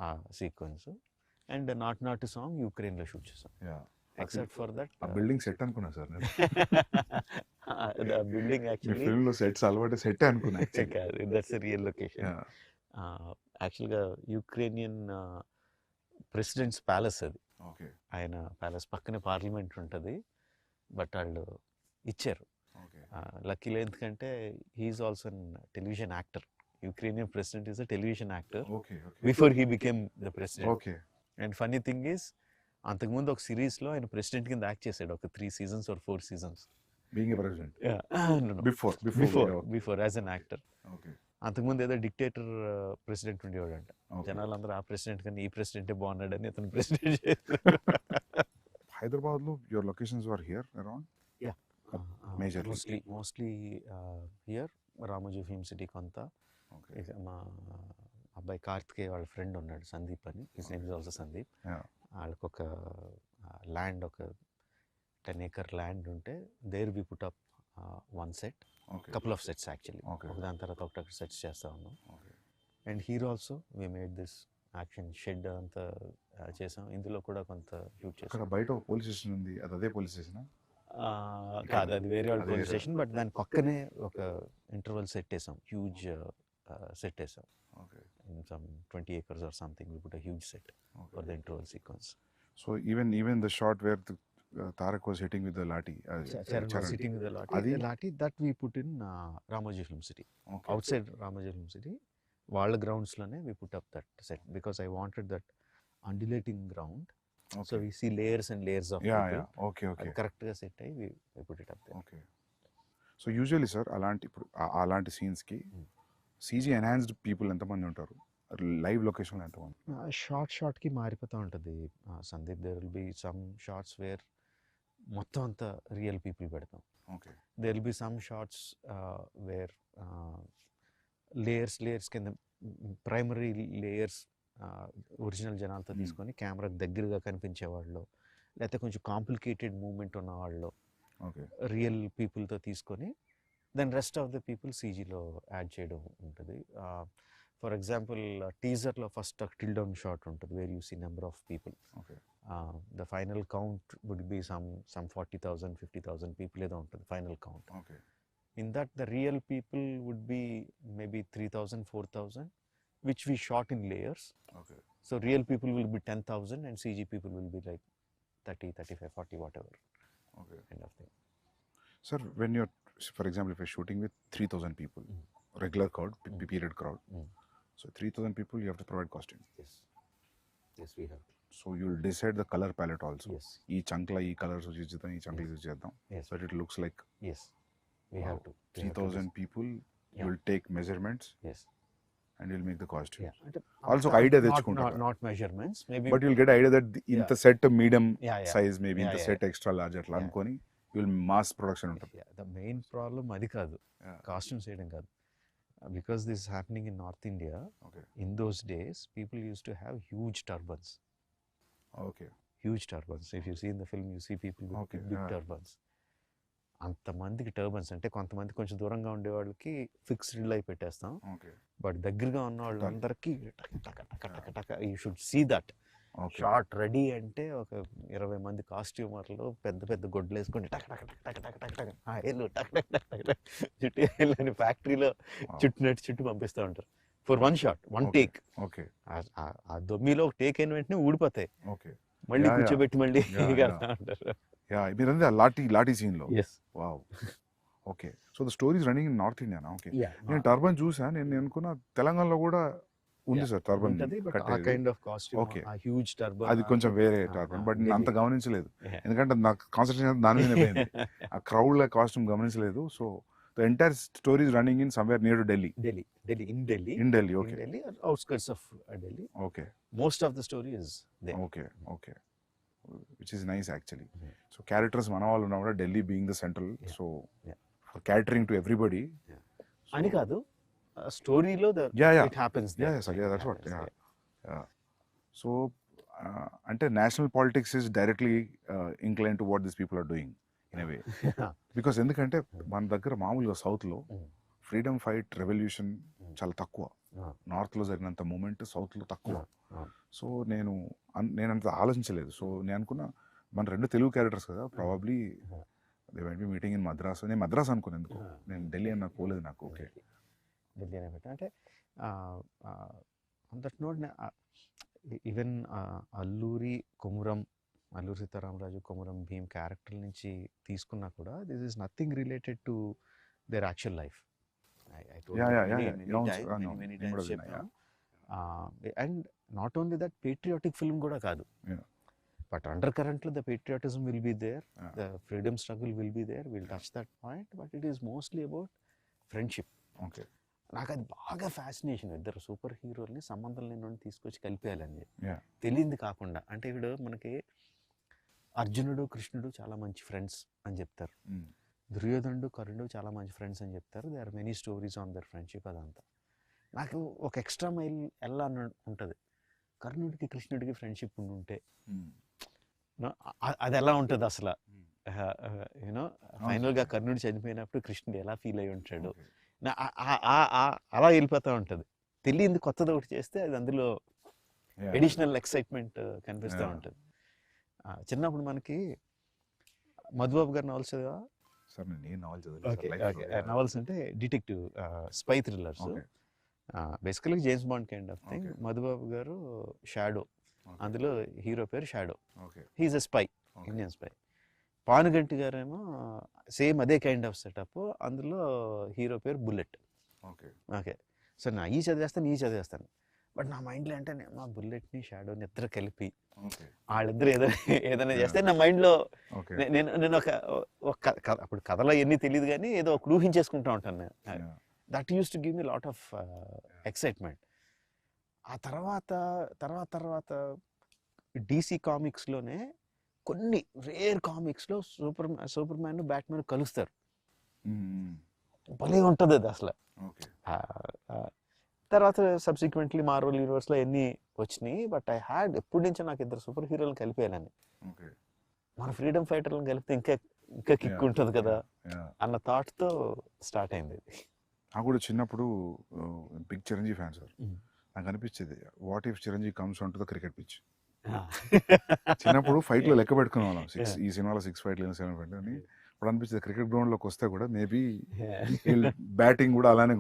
ఆ సీక్వెన్స్. అండ్ నాట్ సాంగ్ యుక్రెయిన్లో షూట్ చేసాం. ఎక్సెప్ట్ ఫర్ దట్ ఆ బిల్డింగ్ సెట్ అనుకున్నా సార్ నేను. బిల్డింగ్ యాక్చువల్లీ ఫిల్మ్లో సెట్స్ అలవాటు సెట్ అనుకున్నా. That's a real location. యాక్చువల్గా యుక్రేనియన్ ప్రెసిడెంట్స్ ప్యాలెస్ అది. ఓకే, ఆయన ప్యాలెస్ పక్కనే పార్లమెంట్ ఉంటుంది, బట్ వాళ్ళు ఇచ్చారు. లక్కీలో ఎందుకంటే he is also an television actor. Ukrainian president is a television actor before he became the president. Okay, and funny thing is, అంతకుముందు ఒక సిరీస్లో ఆయన ప్రెసిడెంట్ కింద యాక్ట్ చేశాడు, ఒక 3 seasons or 4 seasons. Being a president before as an actor. అంతకుముందు ఏదో dictator president ఉండేవాడంట. జనాలందరూ ఆ ప్రెసిడెంట్ కన్నా ఈ ప్రెసిడెంటే బాగున్నాడని అతను ప్రెసిడెంట్ చేశారు. హైదరాబాద్లో your locations were here around? Mostly here. Ramoji film city కొంత. మా అబ్బాయి కార్తికేయ వాళ్ళ ఫ్రెండ్ ఉన్నాడు సందీప్ అని, his name is also Sandeep. వాళ్ళకి ఒక ల్యాండ్, ఒక 10 acre ల్యాండ్ ఉంటే there we put up one set, couple of sets actually. దాని తర్వాత ఒకటి సెట్స్ చేస్తూ ఉన్నాం. And here also we made this action shed అంతా చేసాం. ఇందులో కూడా కొంత షూట్ చేసాం. బయట పోలీస్ స్టేషన్ ఉంది, అదే పోలీస్ స్టేషన్ కాదు, అది వేరే వాళ్ళ పోలీస్ స్టేషన్. బట్ దాని పక్కనే ఒక ఇంటర్వల్ సెట్ వేసాం, హ్యూజ్ సెట్ వేసాం. In some 20 acres or something, we put a huge set for the interval sequence. So even the shot where Tarak was hitting with the lathi, Charan was hitting with the lathi, that we put in Ramoji Film City. Outside Ramoji Film City, వాళ్ళ grounds లోనే we put up that set because I wanted that undulating ground. So we see layers and layers of people. Okay. Correct గా set అయ్యి we put it up there. Okay. So usually sir, అలాంటి scenes కి CG enhanced people ఎంతమంది ఉంటారు? Live location ఎంతమంది? షార్ట్కి మారిపోతూ ఉంటుంది Sandeep. There will be some shots where మొత్తం అంతా రియల్ పీపుల్ పెడతాం. Okay. There will be some shots where layers కింద ప్రైమరీ లేయర్స్ ఒరిజినల్ జనాలతో తీసుకొని కెమెరాకి దగ్గరగా కనిపించేవాళ్ళు, లేకపోతే కొంచెం కాంప్లికేటెడ్ మూమెంట్ ఉన్న వాళ్ళు రియల్ పీపుల్తో తీసుకొని then rest of the people సీజీలో యాడ్ చేయడం ఉంటుంది. ఫర్ ఎగ్జాంపుల్ టీజర్లో ఫస్ట్ టిల్ డౌన్ షాట్ ఉంటుంది where you see number of people. The final count would be some 40,000 50,000 people ఏదో ఉంటుంది final count. In that the real people would be maybe 3,000 4,000 which we shot in layers. So real people will be 10,000 and CG people will be like 30, 35, 40, whatever. Kind of thing. Sir, when you're, for example, if you're shooting with 3,000 people, regular crowd, period crowd, so 3,000 people, you have to provide costume. Yes, we have to. So you'll decide the color palette also. Yes. Ee chankla ee colors use chedam, ee chankla use chedam. Yes. But it looks like. Yes. We have to. 3,000 people, you'll take measurements. Yes. and you'll make the costume. Yeah. అంటే Also ఒక idea not తెచ్చుకుంటారు. not measurements, maybe. But you'll get idea that ఇంత set medium Yeah, yeah. size, maybe Yeah, ఇంత yeah. set extra large అట్లా Yeah. అనుకొని you'll mass production ఉంటుంది. Yeah, the main problem అది కాదు, Yeah. కాస్ట్యూమ్స్ వేయడం కాదు. Because this is happening in North India, Okay. in those days people used to have huge turbans. Okay. Huge turbans. If you see in the film, you see people with Okay, big yeah. turbans. అంతమందికి turbans అంటే కొంతమంది కొంచెం దూరంగా ఉండే వాళ్ళకి fixed light పెట్టేస్తాం, Okay. But దగ్గరగా ఉన్న వాళ్ళందరికీ టక టక టక టక you should see that Okay. Shot ready అంటే ఒక 20 మంది కాస్ట్యూమర్లు పెద్ద పెద్ద గొడ్లు వేసుకొని టక టక టక టక టక టక టక ఏళ్ళు టక టక టక టక టక చుట్టూ వెళ్ళని ఫ్యాక్టరీలో చుట్టూ పంపిస్తూ ఉంటారు for one shot, one Okay. Take. Okay. ఆ దొమ్మిలో ఒక టేక్ అయిన వెంటనే ఊడిపోతాయి, Okay. మళ్ళీ Yeah, కూర్చోబెట్టి మళ్ళీ Yeah, కడతా ఉంటారు. Yeah, మీరంతా లాఠీ scene లో. Yes. Wow. Okay. So the story is running in North India now. Okay. Yeah. నేను టర్బన్ చూసా, నేను అనుకున్నా తెలంగాణలో కూడా ఉంది సార్ టర్బన్ ఉంటది, బట్ ఆ కట్టేది. Kind of costume, Okay. ఆ హ్యూజ్ టర్బన్ అది కొంచెం వేరే టర్బన్, బట్ నేను అంత గమనించలేదు, ఎందుకంటే నాకు కాన్సన్ట్రేషన్ దాని మీద పోయింది. ఆ క్రౌడ్ ల కాస్ట్యూమ్ గమనించలేదు. So the entire story is running in somewhere near to Delhi. In Delhi. Okay. Delhi or outskirts of Delhi. Okay. Most of the story is there. Okay. Which is nice actually. So characters మన వాళ్ళు ఉన్నా కూడా Delhi being the central, so for catering to everybody. అని కాదు, స్టోరీలో Yeah. It happens there. Yes, that's what. Yeah. So అంటే national politics is directly incline to what this people are doing in a way. Because ఎందుకంటే మన దగ్గర మామూలుగా సౌత్లో freedom fight revolution చాలా తక్కువ, నార్త్లో జరిగినంత మూమెంట్ సౌత్లో తక్కువ. సో నేను అంత ఆలోచించలేదు. సో నేను అనుకున్నా మన 2 తెలుగు క్యారెక్టర్స్ కదా, probably they might be meeting in Madras. నేను మద్రాస్ అనుకున్నాను ఎందుకు, నేను ఢిల్లీ అని నాకు పోలేదు నాకు. ఓకే, ఢిల్లీ అనే పెట్టా అంటే that note. Even Alluri Sitaramaraju, Komaram Bheem character నుంచి తీసుకున్నా కూడా this is nothing related to their actual life. And not only that, patriotic film కూడా కాదు, బట్ అండర్ కరెంట్లో the patriotism will be there, the freedom struggle will be there, will touch that point, but it is mostly about friendship. Okay. నాకు అది బాగా fascination, ఇద్దరు super హీరోల్ని సంబంధం లేని తీసుకొచ్చి కలిపేయాలని తెలియంది కాకుండా. అంటే ఇప్పుడు మనకి అర్జునుడు కృష్ణుడు చాలా మంచి ఫ్రెండ్స్ అని చెప్తారు, దుర్యోధనుడు కర్ణుడు చాలా మంచి ఫ్రెండ్స్ అని చెప్తారు. They are many stories on their friendship. అదంతా నాకు ఒక ఎక్స్ట్రా మైల్ ఎలా ఉంటుంది, కర్ణుడికి కృష్ణుడికి ఫ్రెండ్షిప్ ఉంటే అది ఎలా ఉంటుంది అసలు. యూనో ఫైనల్గా కర్ణుడు చనిపోయినప్పుడు కృష్ణుడు ఎలా ఫీల్ అయి ఉంటాడు, అలా వెళ్ళిపోతూ ఉంటుంది. తెలియంది కొత్తది ఒకటి చేస్తే అది అందులో ఎడిషనల్ ఎక్సైట్మెంట్ కనిపిస్తూ ఉంటుంది. చిన్నప్పుడు మనకి మధుబాబు గారి నావెల్స్ నావెల్స్ అంటే detective spy thrillers, basically James Bond kind of thing. Madhubabu garu shadow, అందులో హీరో పేరు shadow, he is a spy, Indian spy. Panuganti గారేమో సేమ్ అదే కైండ్ ఆఫ్ సెటప్, అందులో హీరో పేరు బుల్లెట్. ఓకే, సో నా ఈ చదివేస్తాను, బట్ నా మైండ్లో అంటే మా బుల్లెట్ని షాడోని ఇద్దరు కలిపి వాళ్ళిద్దరు ఏదైనా చేస్తే నా మైండ్లో నేను ఒక అప్పుడు కథలో ఎన్ని తెలియదు కానీ ఏదో ఒక ఊహించేసుకుంటూ ఉంటాను నేను. That use to give me lot of excitement. ఆ తర్వాత DC కామిక్స్లోనే కొన్ని రేర్ కామిక్స్లో సూపర్ మ్యాన్ బ్యాట్మెన్ కలుస్తారు, భలే ఉంటుంది అది అసలు. తర్వాత సబ్సిక్వెంట్లీ మార్వెల్ యూనివర్స్లో ఎన్ని వచ్చినాయి, బట్ ఐ హ్యాడ్ ఎప్పటి నుంచో నాకు ఇద్దరు సూపర్ హీరోలను కలిపేయాలని. మన ఫ్రీడమ్ ఫైటర్లను కలిపితే ఇంకా కిక్ ఉంటుంది కదా అన్న థాట్తో స్టార్ట్ అయింది. నాకు కూడా చిన్నప్పుడు బిగ్ చిరంజీవి ఫ్యాన్ సార్. నాకు అనిపించేది, what if Chiranjeevi comes on to the cricket pitch. చిన్నప్పుడు ఫైట్లో లెక్క పెట్టుకునే వాళ్ళం, ఈ సినిమాలో 6 ఫైట్లు 7 ఫైట్లు అని. ఇప్పుడు అనిపించింది క్రికెట్ గ్రౌండ్లోకి వస్తే కూడా మేబీ బ్యాటింగ్ కూడా అలానే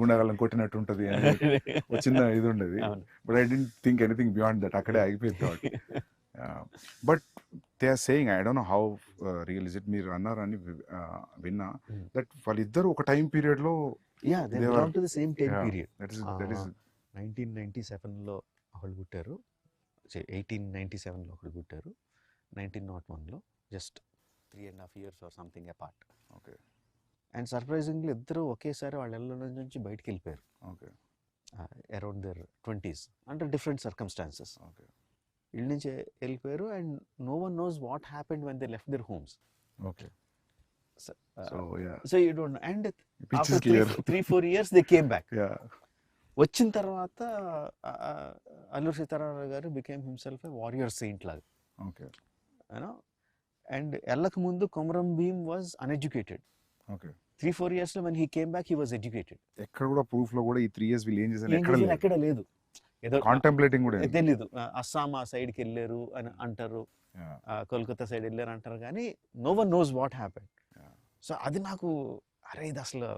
గుండెగాళ్ళని కొట్టినట్టు ఉంటుంది అని ఒక చిన్న ఇది ఉండేది. But I don't think anything beyond that, అక్కడే ఆగిపోయింది thought. But they are saying, I don't know how real is it, మీరు అన్నారని విన్నా, దట్ వాళ్ళిద్దరు ఒక టైం పీరియడ్లో 1997లో ఒకళ్ళు పుట్టారు, 1897లో ఒకళ్ళు పుట్టారు, 1901లో, just 3.5 years or something apart. Okay. And surprisingly ఇద్దరు ఒకేసారి వాళ్ళ ఇళ్ళ నుంచి బయటికి వెళ్ళిపోయారు. Okay. Around their 20s under different circumstances. Okay ఇళ్ళ నుంచి వెళ్ళిపోయారు and no one knows what happened when they left their homes. Okay so ya so you don't and pitch after is clear 3-4 years they came back. Ya వచ్చిన తర్వాత అల్లూరి సీతారామరాజు గారు became himself a warrior Saint లాగా, okay you know. And వెళ్ళక ముందు Komaram Bheem was uneducated. Okay 3-4 years లో when he came back he was educated. ఎక్కడ కూడా proof లో కూడా ఈ 3 years వీళ్ళు ఏం చేశారు ఏం చేశారు ఎక్కడ లేదు. ఏదో కాంటెంప్లేటింగ్ కూడా తెలీదు. అస్సాం ఆ సైడ్కి వెళ్ళారు అని అంటారు, Yeah. కోల్కతా సైడ్ వెళ్ళారు అంటారు, కానీ no one knows what happened. So అది నాకు అరే ఇది అసలు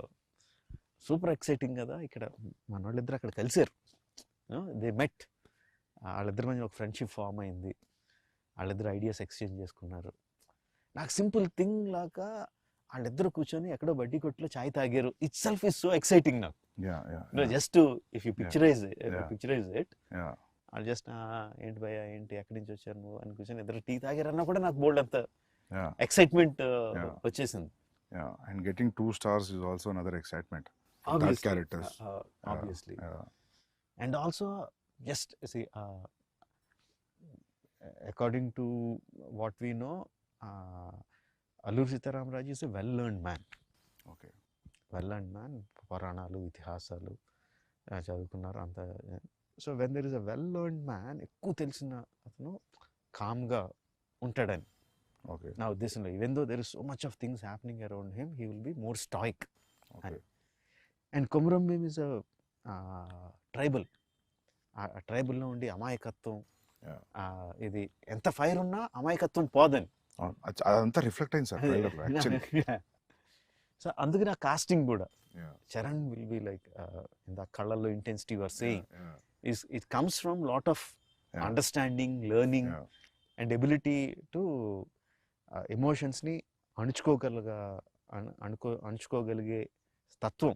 సూపర్ ఎక్సైటింగ్ కదా. ఇక్కడ మన వాళ్ళిద్దరు అక్కడ కలిసారు, దే మెట్, వాళ్ళిద్దరి మధ్య ఒక ఫ్రెండ్షిప్ ఫామ్ అయింది, వాళ్ళిద్దరు ఐడియాస్ ఎక్స్చేంజ్ చేసుకున్నారు. నాకు సింపుల్ థింగ్ లాగా వాళ్ళిద్దరు కూర్చొని ఎక్కడో బడ్డీ కొట్లో చాయ్ తాగారు, itself is so exciting నాకు. Just if you picturise it, వాళ్ళు జస్ట్ ఏంటి భయ్యా ఏంటి ఎక్కడి నుంచి వచ్చారు నువ్వు అని కూర్చొని ఇద్దరు టీ తాగారన్నా కూడా నాకు బోల్డ్ అంత ఎక్సైట్మెంట్ వచ్చేసింది. And getting 2 stars is also another excitement for that characters. Obviously. And also just see, according to what we know, Alluri Sitaramraju is a well-learned man. Okay. Well-learned man, పురాణాలు ఇతిహాసాలు చదువుకున్నారు అంత. So when there is a వెల్-learned man, ఎక్కువ తెలిసిన అతను కామ్గా ఉంటాడని Okay. నా ఉద్దేశంలో. Even though there is so much of things happening around him, he will be more stoic. Okay. And Komaram Bheem is a tribal. ఆ ట్రైబల్లో ఉండి అమాయకత్వం, ఇది ఎంత ఫైర్ ఉన్నా అమాయకత్వం పోదని. అదంతా రిఫ్లెక్ట్ అయింది సార్ ట్రైలర్ లో యాక్చువల్లీ. సో అందుకని ఆ కాస్టింగ్ కూడా Charan will be like in the కళ్ళల్లో intensity your saying it comes from lot of understanding, learning and ability to ఎమోషన్స్ని అణుచుకోగలిగే తత్వం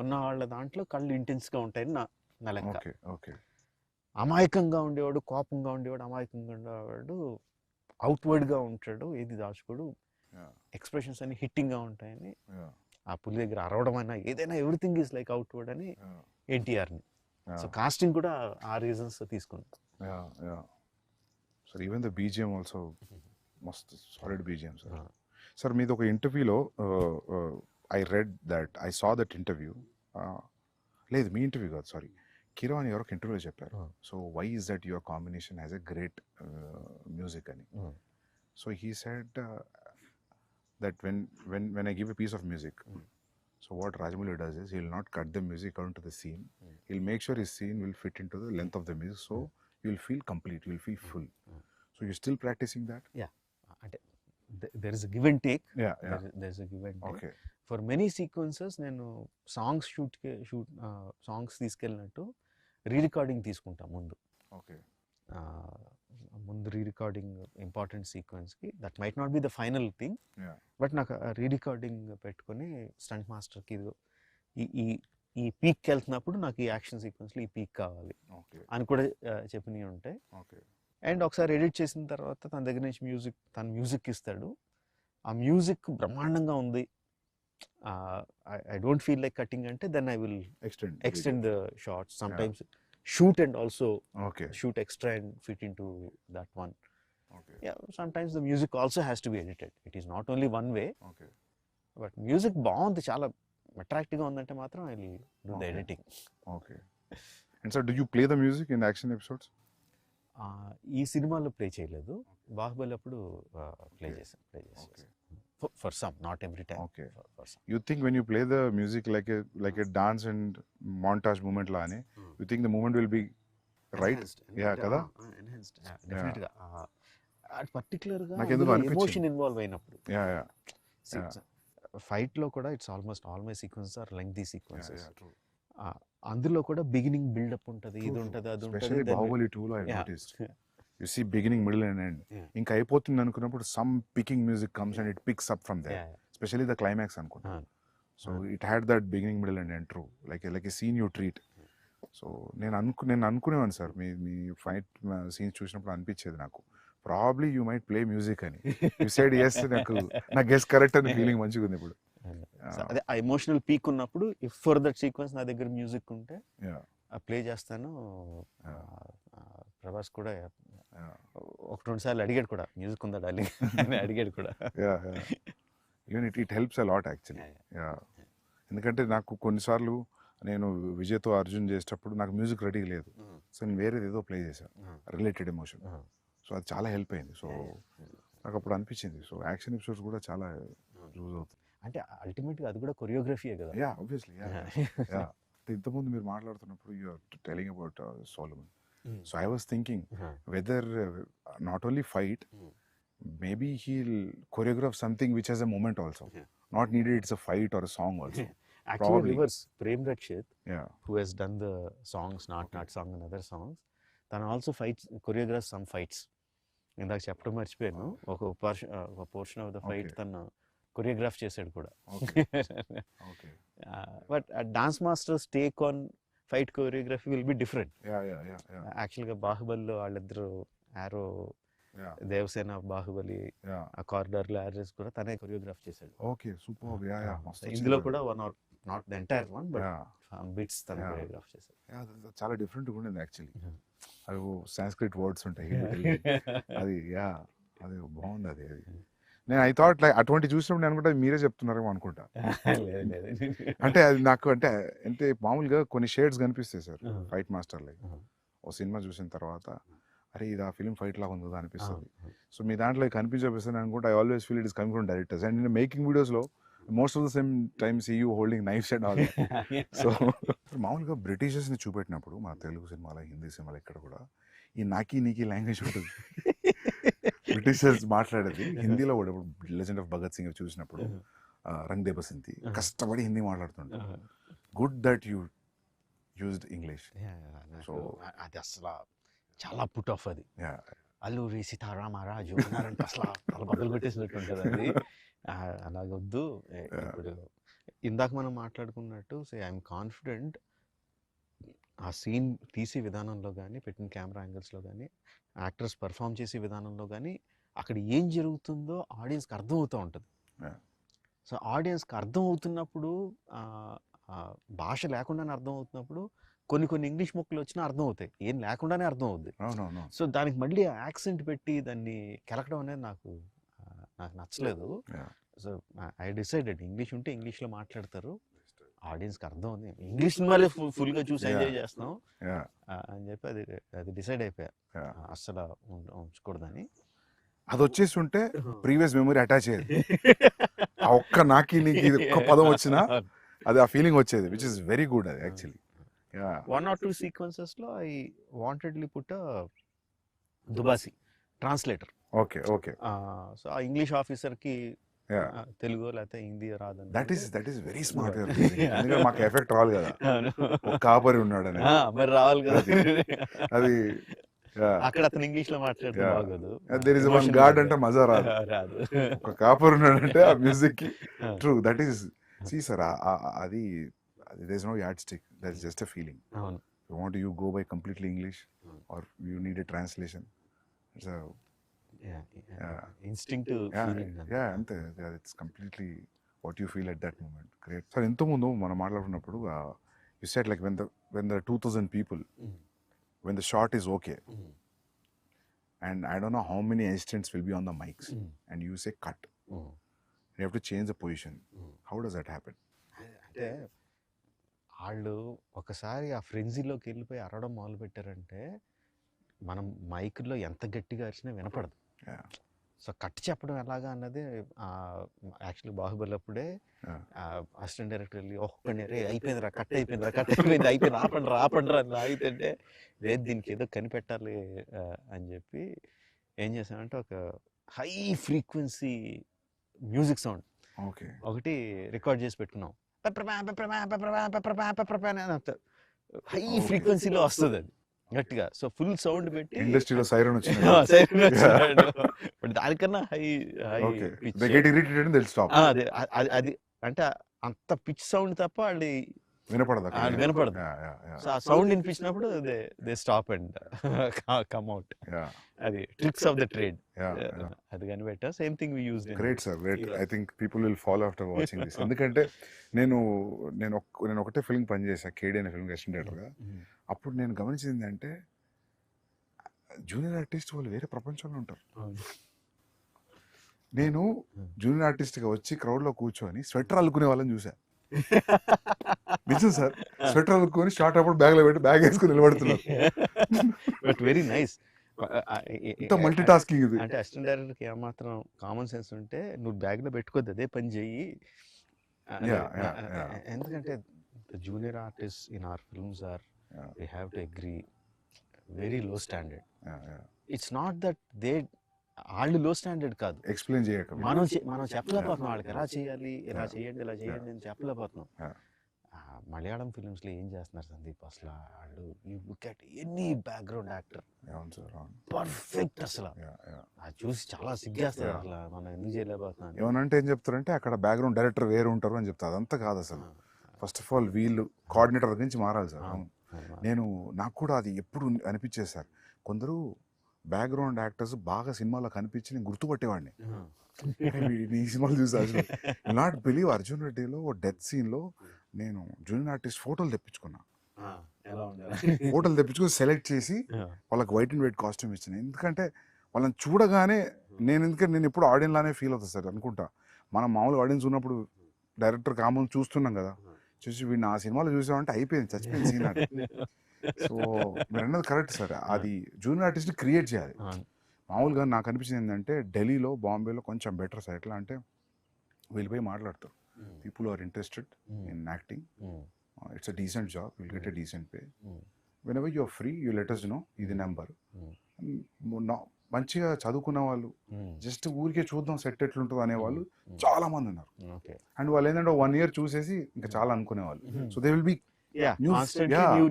ఉన్న వాళ్ళ దాంట్లో కళ్ళు ఇంటెన్స్గా ఉంటాయని నా లెక్క. అమాయకంగా ఉండేవాడు, కోపంగా ఉండేవాడు, అమాయకంగా ఉండేవాడు అవుట్వర్డ్గా ఉంటాడు, ఏది దాచుకోడు, ఎక్స్ప్రెషన్స్ అన్ని హిట్టింగ్గా ఉంటాయని. ఆ పులి దగ్గర అరవడం అయినా ఏదైనా ఎవ్రీథింగ్ ఈజ్ లైక్ అవుట్వర్డ్ అని ఎన్టీఆర్ని. సో కాస్టింగ్ కూడా ఆ రీజన్స్ తీసుకుంది. Sir even the BGM also మస్త్ సాలిడ్ బీజిఎం సార్. సార్ మీది ఒక ఇంటర్వ్యూలో I read that I saw that interview, లేదు మీ ఇంటర్వ్యూ కాదు సారీ, కిరో అని ఎవరికి ఇంటర్వ్యూలో చెప్పారు. So why is that your combination has a great music అని. So he said that when I give a piece of music, so what Rajamouli does is he will not cut the music according to the scene. He'll make sure his scene will fit into the length of the music, so you will feel complete, you will feel full. So you're still practicing that? Yeah, there is a give and take. There is a give and take. Okay. For many sequences నేను songs songs తీసుకెళ్ళినట్టు rerecording తీసుకుంటా ముందు. Okay. ముందు rerecording important సీక్వెన్స్కి, that might not be the final thing, but నాకు rerecording పెట్టుకొని stunt మాస్టర్కి ఈ పీక్కి వెళ్తున్నప్పుడు నాకు ఈ యాక్షన్ సీక్వెన్స్లో ఈ పీక్ కావాలి అని కూడా చెప్పినవి ఉంటాయి. అండ్ ఒకసారి ఎడిట్ చేసిన తర్వాత తన దగ్గర నుంచి తన మ్యూజిక్ ఇస్తాడు, ఆ మ్యూజిక్ బ్రహ్మాండంగా ఉంది, I don't feel like cutting అంటే then I will extend the shots. Sometimes shoot and also shoot extra and fit into that one. Sometimes the music also has to be edited. It is not only one way. But music బాగుంది, చాలా అట్రాక్టివ్గా ఉందంటే మాత్రం I will do the editing. And so do you play the music in action episodes? ఈ సినిమాలో play చేయలేదు, బాహుబలి అప్పుడు play చేశాను. For some, not every time. For some. You think when you play the music like a dance and montage movement laane, you think the movement will be right? Kada? Enhanced. Definitely. Particular గా emotion involve అయినప్పుడు. Fight లో కూడా it's almost all my sequences are lengthy sequences. అందులో కూడా beginning buildup ఉంటుంది, ఇది ఉంటుంది, అది ఉంటుంది. బాహుబలి 2 లో I noticed. You see beginning, middle and end. ఇంకా అయిపోతుంది అనుకున్నప్పుడు some picking music comes and it picks up from there. Especially the climax అనుకుంటా. So it had that beginning, middle and end true. Like a scene you treat. So నేను అనుకునేవాను sir, మీ fight scenes చూసినప్పుడు అనిపించేది నాకు, probably you might play music అని. You side yes, నా guess correct అని feeling మంచిగా ఉంది ఇప్పుడు. అదే ఆ ఎమోషనల్ పీక్ ఉన్నప్పుడు ఇఫ్ ఫర్ దట్ సీక్వెన్స్ నా దగ్గర మ్యూజిక్ ఉంటే ప్లే చేస్తాను. Yeah. ప్రభాస్ కూడా Yeah. ఒక 2 సార్లు అడిగాడు కూడా, మ్యూజిక్ ఉందా డార్లింగ్ అని అడిగాడు కూడా. Yeah, yeah. Even it helps a lot actually. Yeah. ఎందుకంటే నాకు కొన్నిసార్లు నేను విజయ్తో అర్జున్ చేసేటప్పుడు నాకు మ్యూజిక్ రెడీ లేదు, సో నేను వేరేది ఏదో ప్లే చేశాను రిలేటెడ్ ఎమోషన్, సో అది చాలా హెల్ప్ అయింది. సో నాకు అప్పుడు అనిపించింది, సో యాక్షన్ ఎపిసోడ్స్ కూడా చాలా యూజ్ అవుతుంది. అంటే అల్టిమేట్గా అది కూడా కొరియోగ్రఫీయే కదా. Yeah obviously. యా ఇంతకుముందు మీరు మాట్లాడుతున్నప్పుడు you are telling about Solomon, so I was thinking whether not only fight, maybe he'll choreograph something which has a moment also. Not needed it's a fight or a song also. Actually, Probably. reverse. Prem Rakshit, Yeah. who has done the songs, Not Song and other songs, తను also fights, choreographs some fights. ఇందాక చెప్పడం మర్చిపోయాను, ఒక portion of the fight తను choreograph చేశాడు కూడా. Okay. But dance masters take on fight choreography will be different. Yeah. యాక్చువల్గా బాహుబలిలో వాళ్ళిద్దరు ఆరో, దేవసేన బాహుబలి ఆ కారిడార్ లో యాడ్రెస్ కూడా తనే కొరియోగ్రాఫ్ చేశాడు. Okay super. యా ఇందులో కూడా one or not the entire one but bits తనే కొరియోగ్రాఫ్ చేశాడు. చాలా డిఫరెంట్ గా ఉండేది యాక్చువల్లీ. అవి సాంస్క్రిట్ వర్డ్స్ ఉంటాయి అది అది బాగుంది. అది నేను ఐ థాట్ లైక్ అటువంటి చూసినప్పుడు నేను అనుకుంటా మీరే చెప్తున్నారేమో అనుకుంటా. అంటే అది నాకు అంటే అంటే మామూలుగా కొన్ని షేడ్స్ కనిపిస్తాయి సార్ ఫైట్ మాస్టర్ లైక్. ఓ సినిమా చూసిన తర్వాత అరే ఇది ఆ ఫిల్మ్ ఫైట్ లాగా ఉంది కదా అనిపిస్తుంది. సో మీ దాంట్లో కనిపించబోస్తుంది అనుకుంటే I always feel it is coming from directors. And నేను మేకింగ్ వీడియోస్లో most of the same time see you holding knives and all. So మామూలుగా బ్రిటిషర్స్ని చూపెట్టినప్పుడు మన తెలుగు సినిమాలో హిందీ సినిమాలో ఇక్కడ కూడా ఈ నాకీ నీకీ లాంగ్వేజ్ ఉంటుంది. బ్రిటిషర్స్ మాట్లాడేది హిందీలో కూడా. ఇప్పుడు లెజెండ్ ఆఫ్ భగత్ సింగ్ చూసినప్పుడు రంగ్ దే బసంతి కష్టపడి హిందీ మాట్లాడుతుంటారు. Good that you used English. So అది అసలు చాలా పుట్ ఆఫ్. అది అల్లూరి సీతారామరాజు అన్నారంటే అసలు చాలా బదులు కొట్టేసినట్టు ఉంటుంది అది. అలాగొద్దు. ఇప్పుడు ఇందాక మనం మాట్లాడుకున్నట్టు ఐఎమ్ కాన్ఫిడెంట్ ఆ సీన్ తీసే విధానంలో కానీ, పెట్టిన కెమెరా యాంగిల్స్లో కానీ, యాక్టర్స్ పర్ఫామ్ చేసే విధానంలో కానీ అక్కడ ఏం జరుగుతుందో ఆడియన్స్కి అర్థం అవుతూ ఉంటుంది. సో ఆడియన్స్కి అర్థం అవుతున్నప్పుడు, భాష లేకుండానే అర్థం అవుతున్నప్పుడు కొన్ని ఇంగ్లీష్ మొక్కలు వచ్చినా అర్థం అవుతాయి, ఏం లేకుండానే అర్థం అవుద్ది. సో దానికి మళ్ళీ యాక్సెంట్ పెట్టి దాన్ని కెలకడం అనేది నాకు నచ్చలేదు. సో ఐ డిసైడెడ్ ఇంగ్లీష్ ఉంటే ఇంగ్లీష్లో మాట్లాడతారు, ఆడియన్స్కి అర్థం ఉంది, ఇంగ్లీష్ సినిమాలే ఫుల్గా చూసి ఎంజాయ్ చేస్తాం అని చెప్పి అది డిసైడ్ అయిపోయా అస్సలు ఉంచకూడదని. అది వచ్చేసి ఉంటే ప్రీవియస్ మెమరీ అటాచ్ అయ్యేది. ఆ ఒక్క నాకి నీకు ఒక్క పదం వచ్చినా అది ఆ ఫీలింగ్ వచ్చేది, విచ్ ఇస్ వెరీ గుడ్. అది యాక్చువల్లీ 1 or 2 sequences లో I wantedly put a దుబాసి translator. Okay. So ఆ ఇంగ్లీష్ ఆఫీసర్ కి తెలుగు లేకపోతే హిందీ రాదని. That is very smart. ఎందుకంటే మాకు ఎఫెక్ట్ రావాలి కదా, ఒక కాపరి ఉన్నాడని మరి రావాలి కదా. అది అక్కడ అతను ఇంగ్లీష్ లో మాట్లాడితే బాగోదు. దేర్ ఇస్ వన్ గాడ్ అంటే మజా రాదు. ఒక కాపరి ఉన్నాడంటే ఆ మ్యూజిక్ కి true that is see sir. అది there is no yardstick, that is just a feeling. You go by completely English or you need a translation. It's a instinctive feeling. Ante it's completely what you feel at that moment. Great. So into mundu mana maatladunnappudu you said like when the 2000 people when the shot is okay and I don't know how many assistants will be on the mics and you say cut, you have to change the position. How does that happen? అంటే వాళ్ళు ఒకసారి ఆ ఫ్రెంజీలోకి వెళ్ళిపోయి అరవడం మొదలు పెట్టారంటే మనం మైక్లో ఎంత గట్టిగా అరిచినా వినపడదు. సో కట్ చెప్పడం ఎలాగా అన్నది యాక్చువల్లీ బాహుబలి అప్పుడే అసిస్టెంట్ డైరెక్టర్ వెళ్ళి ఒక్కడే అయిపోయిందిరా కట్ అయిపోయింది ఆపండి అని ఆగితే లేదు దీనికి ఏదో కనిపెట్టాలి అని చెప్పి ఏం చేశానంటే ఒక హై ఫ్రీక్వెన్సీ మ్యూజిక్ సౌండ్ ఒకటి రికార్డ్ చేసి పెట్టుకున్నాం. హై ఫ్రీక్వెన్సీలో వస్తుంది అది గట్టిగా. సో ఫుల్ సౌండ్ పెట్టి ఇండస్ట్రీలో సైరన్ వచ్చింది. దానికన్నా హై అది అంటే అంత పిచ్ సౌండ్ తప్ప వాళ్ళు వినపడదు. సో ఆ సౌండ్ వినిపించినప్పుడు they stop and come out. అది ట్రిక్స్ ఆఫ్ ద ట్రేడ్. అది కనిపెట్టా. Same thing we used. Great sir, great. I think people will follow after watching this. ఎందుకంటే నేను ఒకటే ఫిల్మ్ పనిచేసా, కేడీ అనే ఫిల్మ్ అసిస్టెంట్ డైరెక్టర్గా. అప్పుడు నేను గమనించింది అంటే జూనియర్ ఆర్టిస్ట్ వాళ్ళు వేరే ప్రపంచంలో ఉంటారు. నేను జూనియర్ ఆర్టిస్ట్గా వచ్చి క్రౌడ్లో కూర్చొని స్వెటర్ అల్లుకునే వాళ్ళని చూసా. నిజం సార్, స్వెటర్ అల్లుకొని షార్ట్ అప్పుడు బ్యాగ్లో పెట్టి బ్యాగ్ వేసుకుని నిలబడుతున్నారు. But very nice. ఇంత మల్టీ టాస్కింగ్ ఇది. అంటే అసిస్టెంట్ డైరెక్టర్కి ఏమాత్రం కామన్ సెన్స్ ఉంటే నువ్వు బ్యాగ్లో పెట్టుకోద్దు, అదే పని చెయ్యి. ఎందుకంటే junior artist in our films are we have to agree very low standard. It's not that they వాళ్ళు లో స్టాండర్డ్ కాదు, ఎక్స్ప్లెయిన్ చేయక మనం చెప్పలేకపోతున్నాం వాళ్ళకి ఎలా చేయాలి, ఇలా చేయండి ఇలా చేయండి అని చెప్పలేకపోతున్నాం. మలయాళం ఫిలిమ్స్లో ఏం చేస్తున్నారు సందీప్ అసలు వాళ్ళు, you look at any background actor perfect అసలు. అది చూసి చాలా సిగ్గేస్తారు అసలు, మనం ఎందుకు చేయలేకపోతున్నాం. ఏమనంటే ఏం చెప్తారంటే అక్కడ బ్యాక్గ్రౌండ్ డైరెక్టర్ వేరు ఉంటారు అని చెప్తారు. అదంతా కాదు అసలు. ఫస్ట్ ఆఫ్ ఆల్ వీళ్ళు కోఆర్డినేటర్ గురించి మారాలి సార్. నాకు కూడా అది ఎప్పుడు అనిపించేది సార్, కొందరు బ్యాక్గ్రౌండ్ యాక్టర్స్ బాగా సినిమాలో కనిపించి నేను గుర్తుపట్టేవాడిని. ఈ సినిమాలు చూసి అసలు నాట్ బిలీవ్ అర్జున్ రెడ్డిలో డెత్ సీన్లో నేను జూనియర్ ఆర్టిస్ట్ ఫోటోలు తెప్పించుకున్నా. ఫోటోలు తెప్పించుకొని సెలెక్ట్ చేసి వాళ్ళకి వైట్ అండ్ వైట్ కాస్ట్యూమ్ ఇచ్చాను. ఎందుకంటే వాళ్ళని చూడగానే నేను ఎప్పుడు ఆడియన్స్ లానే ఫీల్ అవుతుంది సార్ అనుకుంటా. మనం మామూలు ఆడియన్స్ ఉన్నప్పుడు డైరెక్టర్ కామన్ చూస్తున్నాం కదా, చూసి వీడిని ఆ సినిమాలో చూసామంటే అయిపోయింది, చచ్చిపోయింది సీన్ అది. సో మీరు అన్నది కరెక్ట్ సార్, అది జూనియర్ ఆర్టిస్ట్ క్రియేట్ చేయాలి. మామూలుగా నాకు అనిపించింది ఏంటంటే ఢిల్లీలో బాంబేలో కొంచెం బెటర్ సార్. ఎట్లా అంటే వీళ్ళు పోయి మాట్లాడతారు, people are interested in acting, it's a decent job, will get a decent pay, whenever you're free you let us know, ఇది నెంబర్. మంచిగా చదువుకున్న వాళ్ళు జస్ట్ ఊరికే చూద్దాం సెట్ ఎట్లుంటుంది అనేవాళ్ళు చాలా మంది ఉన్నారు. అండ్ వాళ్ళు ఏంటంటే 1 year చూసేసి ఇంకా చాలా అనుకునేవాళ్ళు. So they will be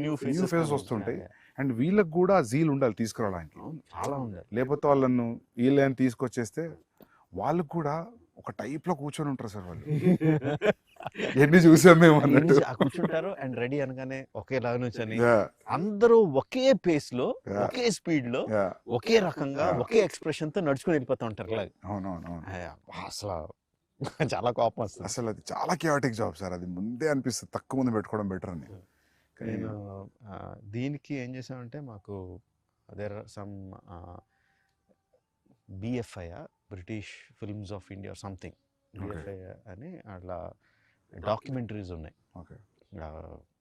new faces వస్తుంటాయి. అండ్ వీళ్ళకి కూడా జీల్ ఉండాలి తీసుకురావడానికి, లేకపోతే వాళ్ళను వీళ్ళని తీసుకొచ్చేస్తే వాళ్ళకు కూడా ఒక టైప్ లో కూర్చొని ఉంటారు సార్ వాళ్ళు. ఎన్ని చూసాం మేము అన్నట్టు కూర్చుంటారు. అండ్ రెడీ అనగానే ఒకేలా నుంచని అందరూ ఒకే పేస్ లో, ఒకే స్పీడ్ లో, ఒకే రకంగా, ఒకే ఎక్స్ప్రెషన్ తో నడుచుకుని వెళ్ళిపోతూ ఉంటారు. అవునవును, అసలు చాలా కోపం వస్తుంది. అసలు అది చాలా కియాటిక్ జాబ్ సార్. అది ముందే అనిపిస్తుంది తక్కువ మంది పెట్టుకోవడం బెటర్ అని. నేను దీనికి ఏం చేసామంటే మాకు there are some BFI, British films of India something, BFI అని అట్లా డాక్యుమెంటరీస్ ఉన్నాయి.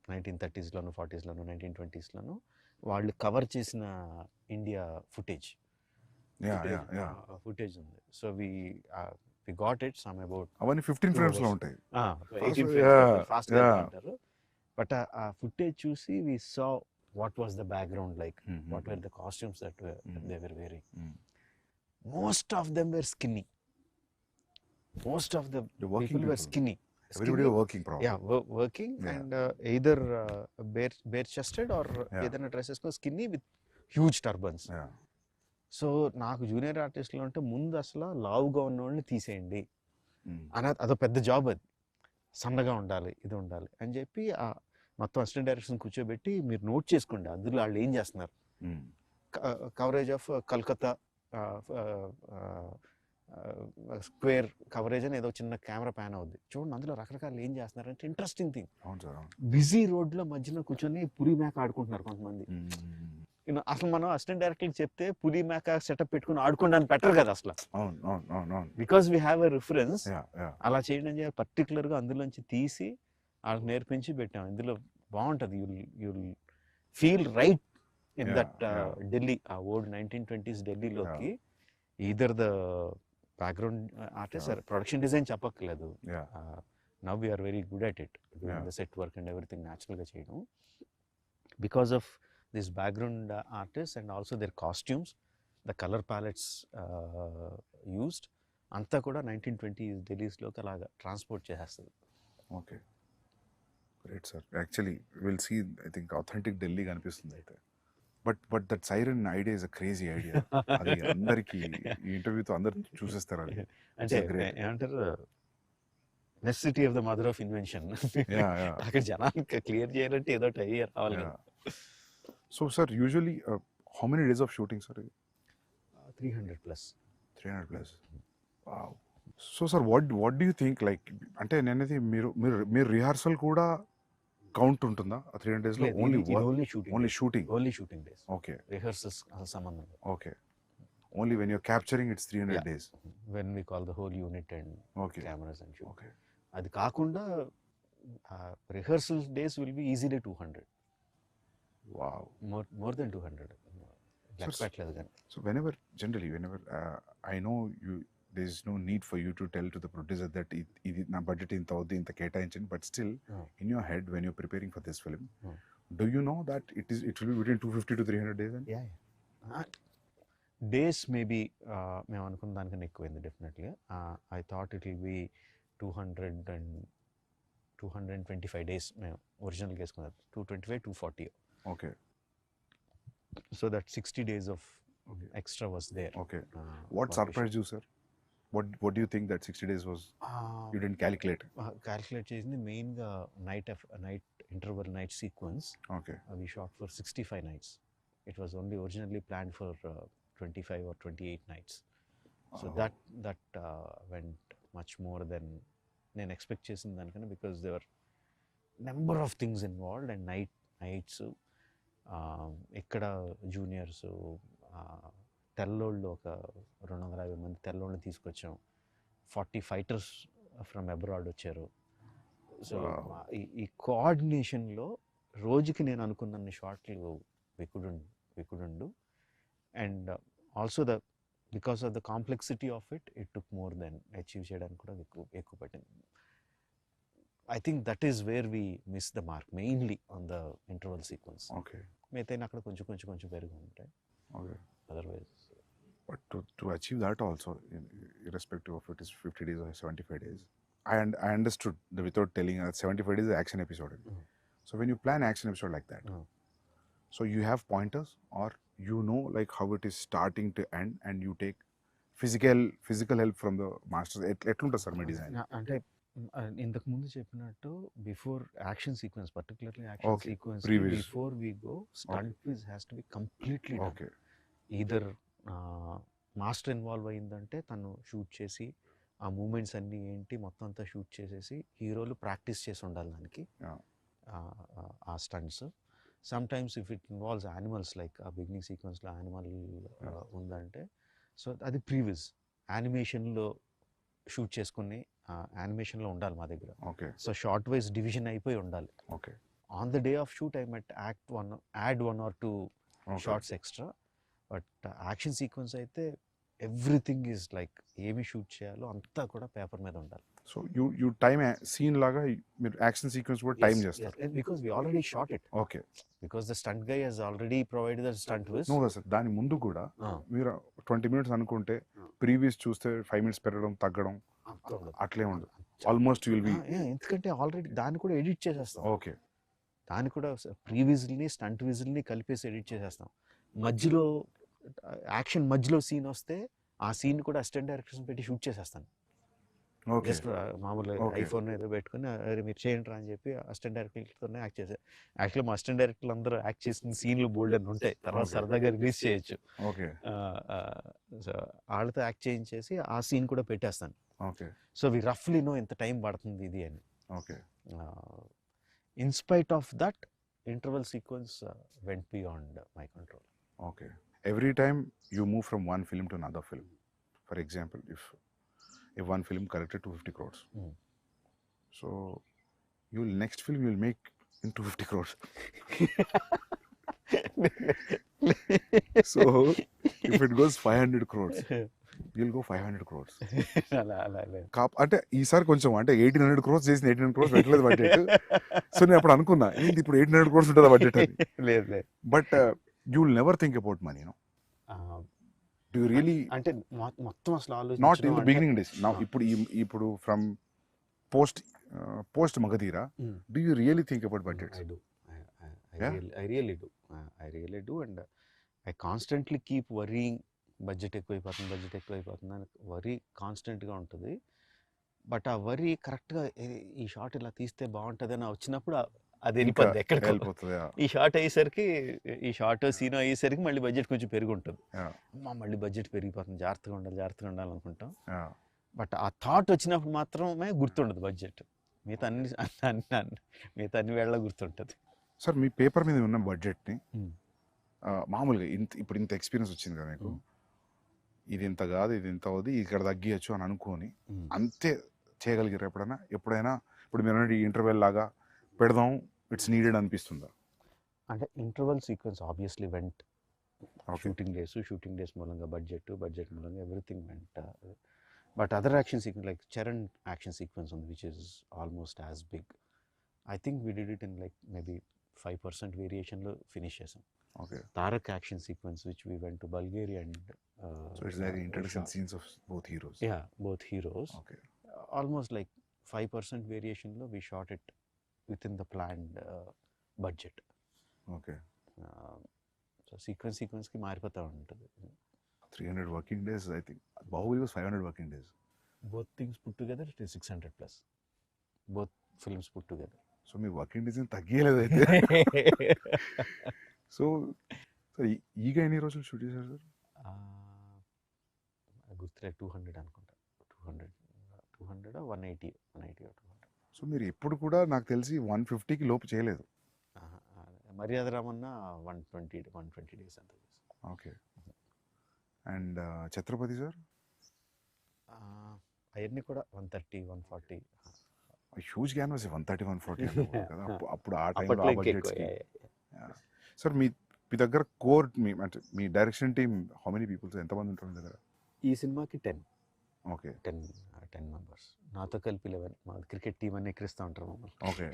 1930s, 40s, 1920s వాళ్ళు కవర్ చేసిన ఇండియా ఫుటేజ్ ఉంది. So we got it some about అవన్నీ 15 frames లో ఉంటాయి. ఫాస్ట్ గా అంటారు. బట్ ఆ ఫుటేజ్ చూసి we saw what was the background like, what were the costumes that they were wearing. Most of them were skinny. Most of the people were skinny. Everybody were working probably. Yeah, working. And either bare chested or either dresses skinny with huge turbans. So నాకు junior ఆర్టిస్ట్లో అంటే ముందు అసలు లావుగా ఉన్న వాళ్ళని తీసేయండి అని, అదో పెద్ద జాబ్. అది సన్నగా ఉండాలి, ఇది ఉండాలి అని చెప్పి మొత్తం అసిస్టెంట్ డైరెక్షన్ కూర్చోబెట్టి మీరు నోట్ చేసుకోండి అందులో వాళ్ళు ఏం చేస్తున్నారు. Coverage of Calcutta square coverage అని ఏదో చిన్న కెమెరా ప్యాన్ అవుద్ది చూడండి, అందులో రకరకాలు ఏం చేస్తున్నారంటే ఇంట్రెస్టింగ్ థింగ్. బిజీ రోడ్లో మధ్యలో కూర్చొని పులి మేక ఆడుకుంటున్నారు కొంతమంది. అసలు మనం అసిస్టెంట్ డైరెక్టర్కి చెప్తే పులి మేక సెటప్ పెట్టుకుని ఆడుకోవడానికి పెట్టరు కదా అసలు, because we have a reference. అలా చేయడం అని చెప్పి పర్టికులర్గా అందులోంచి తీసి వాళ్ళకి నేర్పించి పెట్టాం. ఇందులో బాగుంటుంది, you'll feel right in that Delhi, old 1920s ఢిల్లీలోకి either the background artist or production design చెప్పక్కర్లేదు. Now we're very good at it, doing the set work and everything న్యాచురల్గా చేయడం, because of this background artist and also their costumes, the colour palettes used అంతా కూడా 1920s ఢిల్లీస్లోకి అలాగా transport చేసేస్తుంది. Okay, great sir. Actually will see, I think authentic Delhi కనిపిస్తుంది అయితే. But that siren idea is a crazy idea. అది అందరికి ఈ ఇంటర్వ్యూతో అందరు చూసేస్తారు. అది అంటే ఏమంటారు, necessity of the mother of invention. అక్కడ జనానికి క్లియర్ చేయాలంటే ఏదో ఐడియా రావాలి. So sir usually how many days of shooting sir? 300+. 300+. Wow. So sir what do you think, like అంటే నేనైతే మీరు రిహార్సల్ కూడా కౌంట్ ఉంటుందా 300 days లో? Only only shooting. Shooting days. Okay. Rehearsals అసలు సంబంధం లేదు. Okay. Only when you're capturing it's 300 Yeah. days. When we call the whole unit and okay. Cameras and shoot. Okay. అది కాకుండా rehearsal days will be easily 200. Wow. More than 200. లెక్క పెట్టలేదు కానీ. So whenever I know there's no need for you to tell to the producer that ఇది నా budget ఇంత అవుద్ది ఇంత కేటాయించండి, but still in your head when you're preparing for this film, do you know that it will be between 250 to 300 days? And days maybe మేము అనుకున్న దానికన్నా ఎక్కువైంది డెఫినెట్గా. I thought it will be 225 days మేము ఒరిజినల్గా వేసుకున్నది. 225, 240. Okay. So that 60 days of extra was there. Okay. What surprised you, sir? What do you think that 60 days was? You didn't calculate? Calculate చేసింది మెయిన్గా night interval night sequence. Okay. We shot for 65 nights. It was only originally planned for 25 or 28 nights. So that went much more than నేను expect చేసిన దానికన్నా, because there were number of things involved and nights. ఇక్కడ juniors తెల్లోళ్ళు ఒక 250 మంది తెల్లోళ్ళని తీసుకొచ్చాం. 40 fighters from abroad వచ్చారు. So ఈ కోఆర్డినేషన్లో రోజుకి నేను అనుకున్న షార్ట్లు we couldn't do. And also because of the complexity of it took more than achieve చేయడానికి కూడా ఎక్కువ పట్టింది. I think that is where we missed the mark, mainly on the interval sequence. Okay. మిగతా అక్కడ కొంచెం పెరుగు ఉంటాయి. Okay. Otherwise. But to achieve that also, irrespective of it is 50 days or 75 days, I understood without telling 75 days is action episode. So when you plan action episode like that, so you have pointers, or you know like how it is starting to end, and you take physical help from the masters. ఎట్లుంటుంది sir మీ design? అంటే ఇంతకు ముందు చెప్పినట్టు before action sequence, particularly action sequence, before we go stunt quiz has to be completely done. Okay. Either master involve అయిందంటే తను shoot చేసి ఆ మూమెంట్స్ అన్నీ ఏంటి మొత్తం అంతా షూట్ చేసేసి హీరోలు ప్రాక్టీస్ చేసి ఉండాలి దానికి ఆ stunts. Some times if it involves animals, like ఆ బిగినింగ్ సీక్వెన్స్లో యానిమల్ ఉందంటే సో అది ప్రీవియస్ యానిమేషన్లో షూట్ చేసుకుని యానిమేషన్లో ఉండాలి మా దగ్గర. Okay. So shot wise division అయిపోయి ఉండాలి. Okay. On the day of shoot I might add 1 or 2 shots extra. But action sequence అయితే ఎవ్రీథింగ్ ఈజ్ లైక్ ఏమి షూట్ చేయాలో అంతా కూడా పేపర్ మీద ఉండాలి. సో యూ టైమ్ సీన్ లాగా మీరు యాక్షన్ సీక్వెన్స్ కూడా టైం చేస్తారు? Because we already shot it. Okay. Because the stunt guy has already provided the stunt viz. No sir, దాని ముందు కూడా మీరు 20 minutes అనుకుంటే ప్రీవియస్ చూస్తే 5 minutes పెరగడం తగ్గడం అట్లే ఉండదు. ఆల్మోస్ట్ విల్ బి, ఎందుకంటే ఆల్రెడీ దాన్ని కూడా ఎడిట్ చేసేస్తాం. ఓకే. దాన్ని కూడా ప్రీవియస్ని స్టంట్ విజిల్ని కలిపేసి ఎడిట్ చేసేస్తాం. మధ్యలో యాక్షన్ మధ్యలో సీన్ వస్తే ఆ సీన్ కూడా అసిస్టెంట్ డైరెక్టర్స్ పెట్టి షూట్ చేసేస్తాను. జస్ట్ మామూలు ఐఫోన్ ఏదో పెట్టుకుని మీరు చేయండి రా అని చెప్పి అసిస్టెంట్ డైరెక్టర్తోనే యాక్ట్ చేశారు. యాక్చువల్లీ మా అసిస్టెంట్ డైరెక్టర్లు అందరూ యాక్ట్ చేసిన సీన్లు బోల్డ్ అని ఉంటాయి, తర్వాత సరదాగా రిలీజ్ చేయొచ్చు. సో వాళ్ళతో యాక్ట్ చేయించేసి ఆ సీన్ కూడా పెట్టేస్తాను. సో వి రఫ్లీ నో ఎంత టైం పడుతుంది ఇది అని. In spite of that interval sequence vent beyond my control. Okay. Every time you move from one film to another film, for example, if one film collected 250 crores, so next film you'll make in 250 crores. So if it goes 500 crores, you'll go 500 crores. అంటే ఈసారి కొంచెం అంటే 1800 crores చేసిన 1800 crores పెట్టలేదు budget. So నేను అప్పుడు అనుకున్నా ఏంటి ఇప్పుడు 1800 crores ఉంటుందా బడ్జెట్ అని. లేదు. But you will never think about money, no? Do you really? అంటే మొత్తం అసలు ఆలోచించడం not in the beginning days. Now ఇప్పుడు from post Magadira, do you really think about budgets? I do. I really do, and I constantly keep worrying. Budget ఎక్కువైపోతుంది అని worry కాన్స్టెంట్గా ఉంటుంది. But ఆ వరీ కరెక్ట్గా ఈ షాట్ ఇలా తీస్తే బాగుంటుంది అని వచ్చినప్పుడు అది వెళ్ళిపోద్ది ఎక్కడికి. ఈ షార్ట్ అయ్యేసరికి ఈ షార్ట్ సీన్ అయ్యేసరికి మళ్ళీ బడ్జెట్ కొంచెం పెరిగి ఉంటుంది. మళ్ళీ బడ్జెట్ పెరిగిపోతుంది, జాగ్రత్తగా ఉండాలి అనుకుంటాం. బట్ ఆ థాట్ వచ్చినప్పుడు మాత్రమే గుర్తుండదు బడ్జెట్. మిగతా మిగతా అన్ని వేళ గుర్తుంటుంది. సార్ మీ పేపర్ మీద ఉన్న బడ్జెట్ని మామూలుగా ఇప్పుడు ఇంత ఎక్స్పీరియన్స్ వచ్చింది కదా మీకు, ఇది ఇంత కాదు ఇది ఇంత అవుది ఇక్కడ తగ్గియచ్చు అని అనుకోని అంతే చేయగలిగారు ఎప్పుడైనా ఇప్పుడు మీరు ఇంటర్వెల్ లాగా పెడదాం ఇట్స్ నీడెడ్ అనిపిస్తుందా? అంటే interval sequence obviously went. Shooting days మూలంగా బడ్జెట్ మూలంగా everything went. But other action sequence like Charan action sequence ఉంది which is almost as big. I think we did it in like maybe 5% వేరియేషన్లో finish చేసాం. Okay. Tarak action sequence which we went to Bulgaria and so it's like introduction scenes of both heroes. Yeah, both heroes. Okay. Almost like 5% వేరియేషన్లో we shot it with in the planned budget. Okay. So సీక్వెన్స్కి మారిపోతూ ఉంటుంది. 300 working days I think. Baahubali was 500 working days. Both things put together, it is 600 plus. Both films put together. So మీ working days తగ్గలేదు అయితే. So ఈగ ఎన్ని రోజులు shoot చేశారు సార్? గుర్తులే 200 అనుకుంటా. 200 180 200. సో మీరు ఎప్పుడు కూడా నాకు తెలిసి 150కి లోపు చేయలేదు. మర్యాద రామన్న 120 డేస్ అంత. ఓకే. And Chhatrapati sir? అవన్నీ కూడా 130 140. హ్యూజ్ క్యాన్వాస్ 130 140 కదా అప్పుడు ఆ టైంలో ఆ బడ్జెట్స్కి. సార్ మీ దగ్గర కోర్ అంటే మీ direction team how many peoples, ఎంతమంది ఉంటారు మీ దగ్గర? ఈ సినిమాకి 10. ఓకే. 10 మెంబర్స్. నాతో కలిపి 11. మా క్రికెట్ టీం అన్ని ఎక్కిరిస్తూ ఉంటారు మమ్మల్ని. Okay.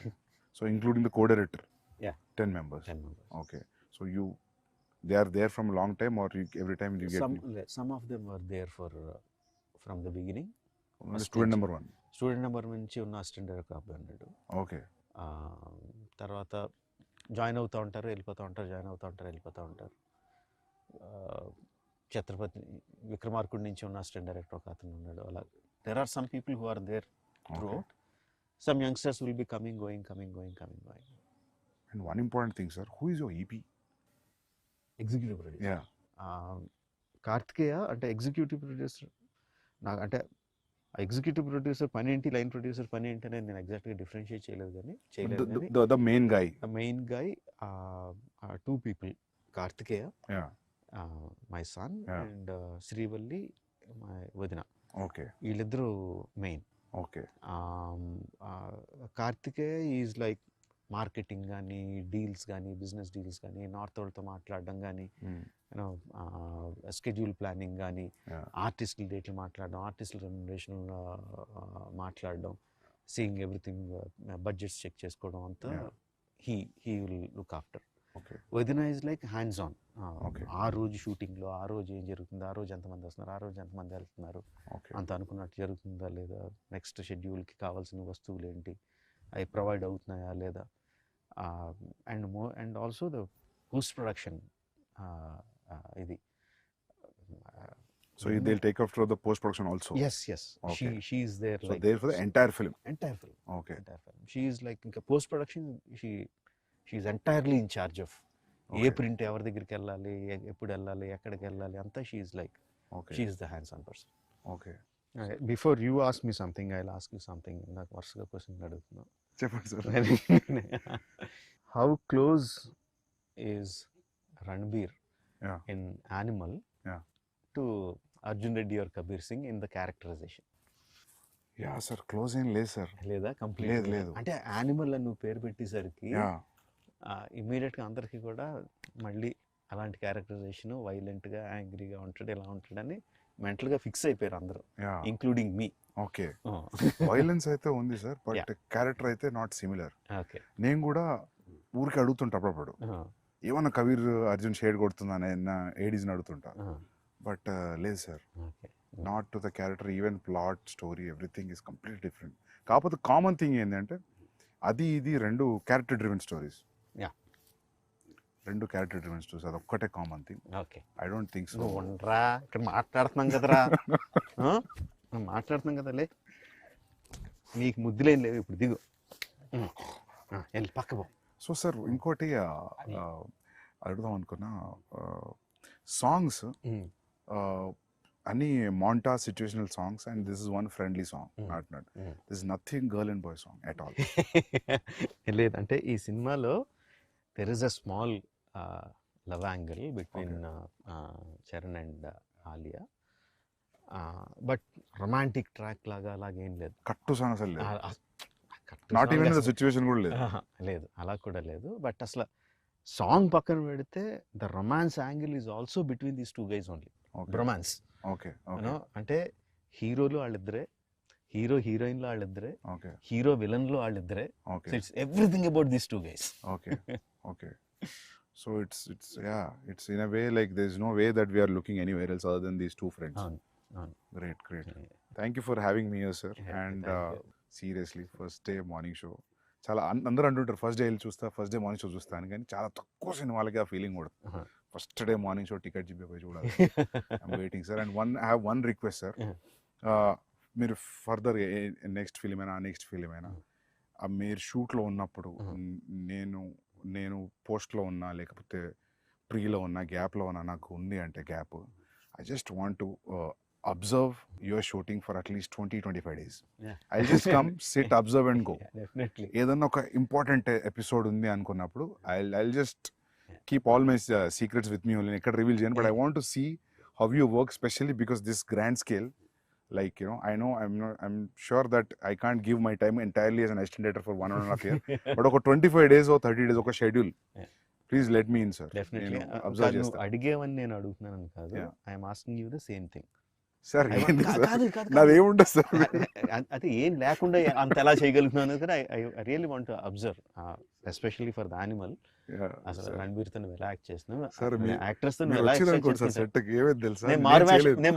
So including the co director? Yeah. 10 members. Okay. So they are there from a long time or every time you get... Some of them were there from the beginning. Student number 1. Student number నుంచి ఉన్న assistant director అబ్బాయి అన్నాడు. Okay. తర్వాత join అవుతూ ఉంటారు వెళ్ళిపోతూ ఉంటారు. ఛత్రపతి విక్రమార్కుడి నుంచి ఉన్న అసిస్టెంట్ డైరెక్టర్ ఒక అతను ఉన్నాడు. అలా there are some people who are there throughout. Some youngsters will be coming going. And one important thing, sir, who is your EP? Executive producer. Yeah. Karthikeya అంటే ఎగ్జిక్యూటివ్ ప్రొడ్యూసర్. నాకు అంటే ఎగ్జిక్యూటివ్ ప్రొడ్యూసర్ పని ఏంటి, line producer పని ఏంటి అనేది నేను ఎగ్జాక్ట్గా డిఫరెన్షియేట్ చేయలేదు కానీ the main guy 2 people, Karthikeya my son and Srivalli my వదిన. ఓకే. వీళ్ళిద్దరూ main. Okay. Karthikeya is like marketing కానీ డీల్స్ కానీ బిజినెస్ డీల్స్ కానీ నార్త్ వాళ్ళతో మాట్లాడడం కానీ యూనో స్కెడ్యూల్ ప్లానింగ్ కానీ ఆర్టిస్టుల డేట్లు మాట్లాడడం, ఆర్టిస్టుల రెమ్యునరేషన్ మాట్లాడడం, సీయింగ్ ఎవ్రీథింగ్, బడ్జెట్స్ చెక్ చేసుకోవడం అంతా హీ విల్ లుక్ ఆఫ్టర్. వదిన ఈజ్ లైక్ హ్యాండ్స్ ఆన్. ఆ రోజు షూటింగ్లో ఆ రోజు ఏం జరుగుతుంది, ఆ రోజు ఎంతమంది వస్తున్నారు, ఆ రోజు ఎంతమంది వెళ్తున్నారు, అంత అనుకున్నట్టు జరుగుతుందా లేదా, నెక్స్ట్ షెడ్యూల్కి కావాల్సిన వస్తువులు ఏంటి, అవి ప్రొవైడ్ అవుతున్నాయా లేదా, and also the post production ఇది. So they'll take after the post production also? Yes. Okay. She is there. So like, there for the entire film? Entire film. Okay. Entire film. She is like in post production, she is entirely in charge of ఏ print ఎవరి దగ్గరికి వెళ్ళాలి, ఎప్పుడు వెళ్ళాలి, ఎక్కడికి వెళ్ళాలి అంతా. She is like she is the hands on person. Okay. Before you ask me something I will ask you something. నాకు వరుసగా క్వశ్చన్ అడుగుతున్నా. చెప్పండి sir. How close is Ranbir in Animal to Arjun Reddy or Kabir Singh in the characterization? Yeah sir, close ఏం లేదు sir. లేదా? Complete లేదు. అంటే animal అని నువ్వు పేరు పెట్టేసరికి ఇమ్మీడియట్గా అందరికీ కూడా మళ్ళీ అలాంటి క్యారెక్టరైజేషన్, వైలెంట్గా యాంగ్రీగా ఉంటాడు, ఇలా ఉంటాడని మెంటల్గా ఫిక్స్ అయిపోయారు అందరూ, ఇంక్లూడింగ్ మీ. ఓకే. వైలెన్స్ అయితే ఉంది సార్, బట్ క్యారెక్టర్ అయితే నాట్ సిమిలర్. ఓకే. నేను కూడా ఊరికి అడుగుతుంటా అప్పుడప్పుడు, ఏమన్నా కబీర్ అర్జున్ షేడ్ కొడుతుందా అని ఏడీస్ని అడుగుతుంటా. బట్ లేదు sir, not to the character. Even plot, story, everything is complete different. కాకపోతే కామన్ థింగ్ ఏంటంటే అది ఇది రెండు క్యారెక్టర్ డ్రివెన్ స్టోరీస్. రెండు క్యారెక్టర్ డ్రివెన్ స్టోరీస్, అది ఒక్కటే common thing. Okay. I don't think so. ఉండరా, ఇక్కడ మాట్లాడుతున్నాం కదరా, మాట్లాడుతున్నాం కదా, లే నీకు ముద్దులేం లేవు, ఇప్పుడు దిగు, వెళ్ళి పక్క పో. సో సార్ ఇంకోటి అడుగుదాం అనుకున్నా, సాంగ్స్ అన్ని మాంటా situational songs and this is one friendly song not this is nothing girl and boy song at all. లేదంటే ఈ సినిమాలో there is a small love angle between Charan and Alia, but romantic track లాగా అలాగేం లేదు. కట్టు సాంగ్ అసలు లేదు, కట్టు నాట్ song ఈవెన్ ద అసలు- సిచ్యువేషన్ కూడా లేదు. లేదు, అలా కూడా లేదు. బట్ అసలు సాంగ్ పక్కన పెడితే the romance angle is also between these two guys only. Romance okay okay అంటే హీరోలు వాళ్ళిద్దరే, హీరో హీరోయిన్లు వాళ్ళిద్దరే, ఓకే హీరో విలన్లు వాళ్ళిద్దరే. Okay it's everything about these two guys. okay okay so it's yeah, it's in a way like there's no way that we are looking anywhere else other than these two friends. అవును, అవును. Great thank you for having me here sir. Yeah, And thank you. seriously first day morning show చాలా అందరూ అంటుంటారు first day వెళ్ళి చూస్తా, first day morning show చూస్తాను, కానీ చాలా తక్కువ సినిమాలకి ఆ ఫీలింగ్ కూడా. Uh-huh. First day morning show ticket చెప్పి చూడాలి. I'm waiting sir. And I have one request sir, మీరు ఫర్దర్ నెక్స్ట్ ఫిలిం అయినా నెక్స్ట్ ఫిలిం అయినా మీరు షూట్లో ఉన్నప్పుడు నేను పోస్ట్లో ఉన్నా లేకపోతే ప్రీలో ఉన్నా గ్యాప్లో ఉన్నా, నాకు ఉంది అంటే gap, I just want to observe your shooting for at least 20-25 days. I just come sit observe and go. Definitely. ఏదన్నా ఒక ఇంపార్టెంట్ ఎపిసోడ్ ఉంది అనుకున్నప్పుడు I just keep all my secrets with me only, ఎక్కడ రివీల్ చేయను. But I want to see how you work, specially because this grand scale. Like, you know, I'm sure that I can't give my time entirely as an assistant director for 1.5 years. But ఒక 25 days or 30 days ఒక schedule, please let me in sir. Definitely. Observe నువ్వు చేస్తాను అడిగేవని నేను అడుగుతున్నాను కాదు, Yeah. I'm asking you the same thing. Sir. కాదు, నాదేముండదు sir. అది ఏం లేకుండా అంత ఎలా చేయగలుగుతున్నాను కదా. I really want to observe, especially for the animal. అసలు రణబీర్ తో ఎలా యాక్ట్ చేస్తున్నావు, సార్ యాక్టర్స్ తో మీరు ఎలా వచ్చిందనుకోండి సార్ ఎక్సైట్ సెట్కి, ఏమైంది తెలుసా, నేను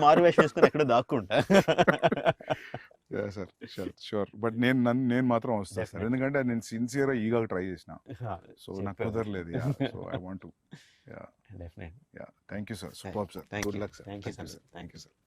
మారు వేషం వేసుకుని ఎక్కడ దాక్కుంటా. Sir sure. బట్ నేను మాత్రం వస్తాను సార్, Definitely. ఎందుకంటే నేను సిన్సియర్గా ఈగా ట్రై చేసిన, సో నాకు చెప్పారు. కుదరలేదు. So I want to. Definitely. Thank you sir. Super sir. Thank good you. Luck sir. Thank you, thank Sandeep. You sir.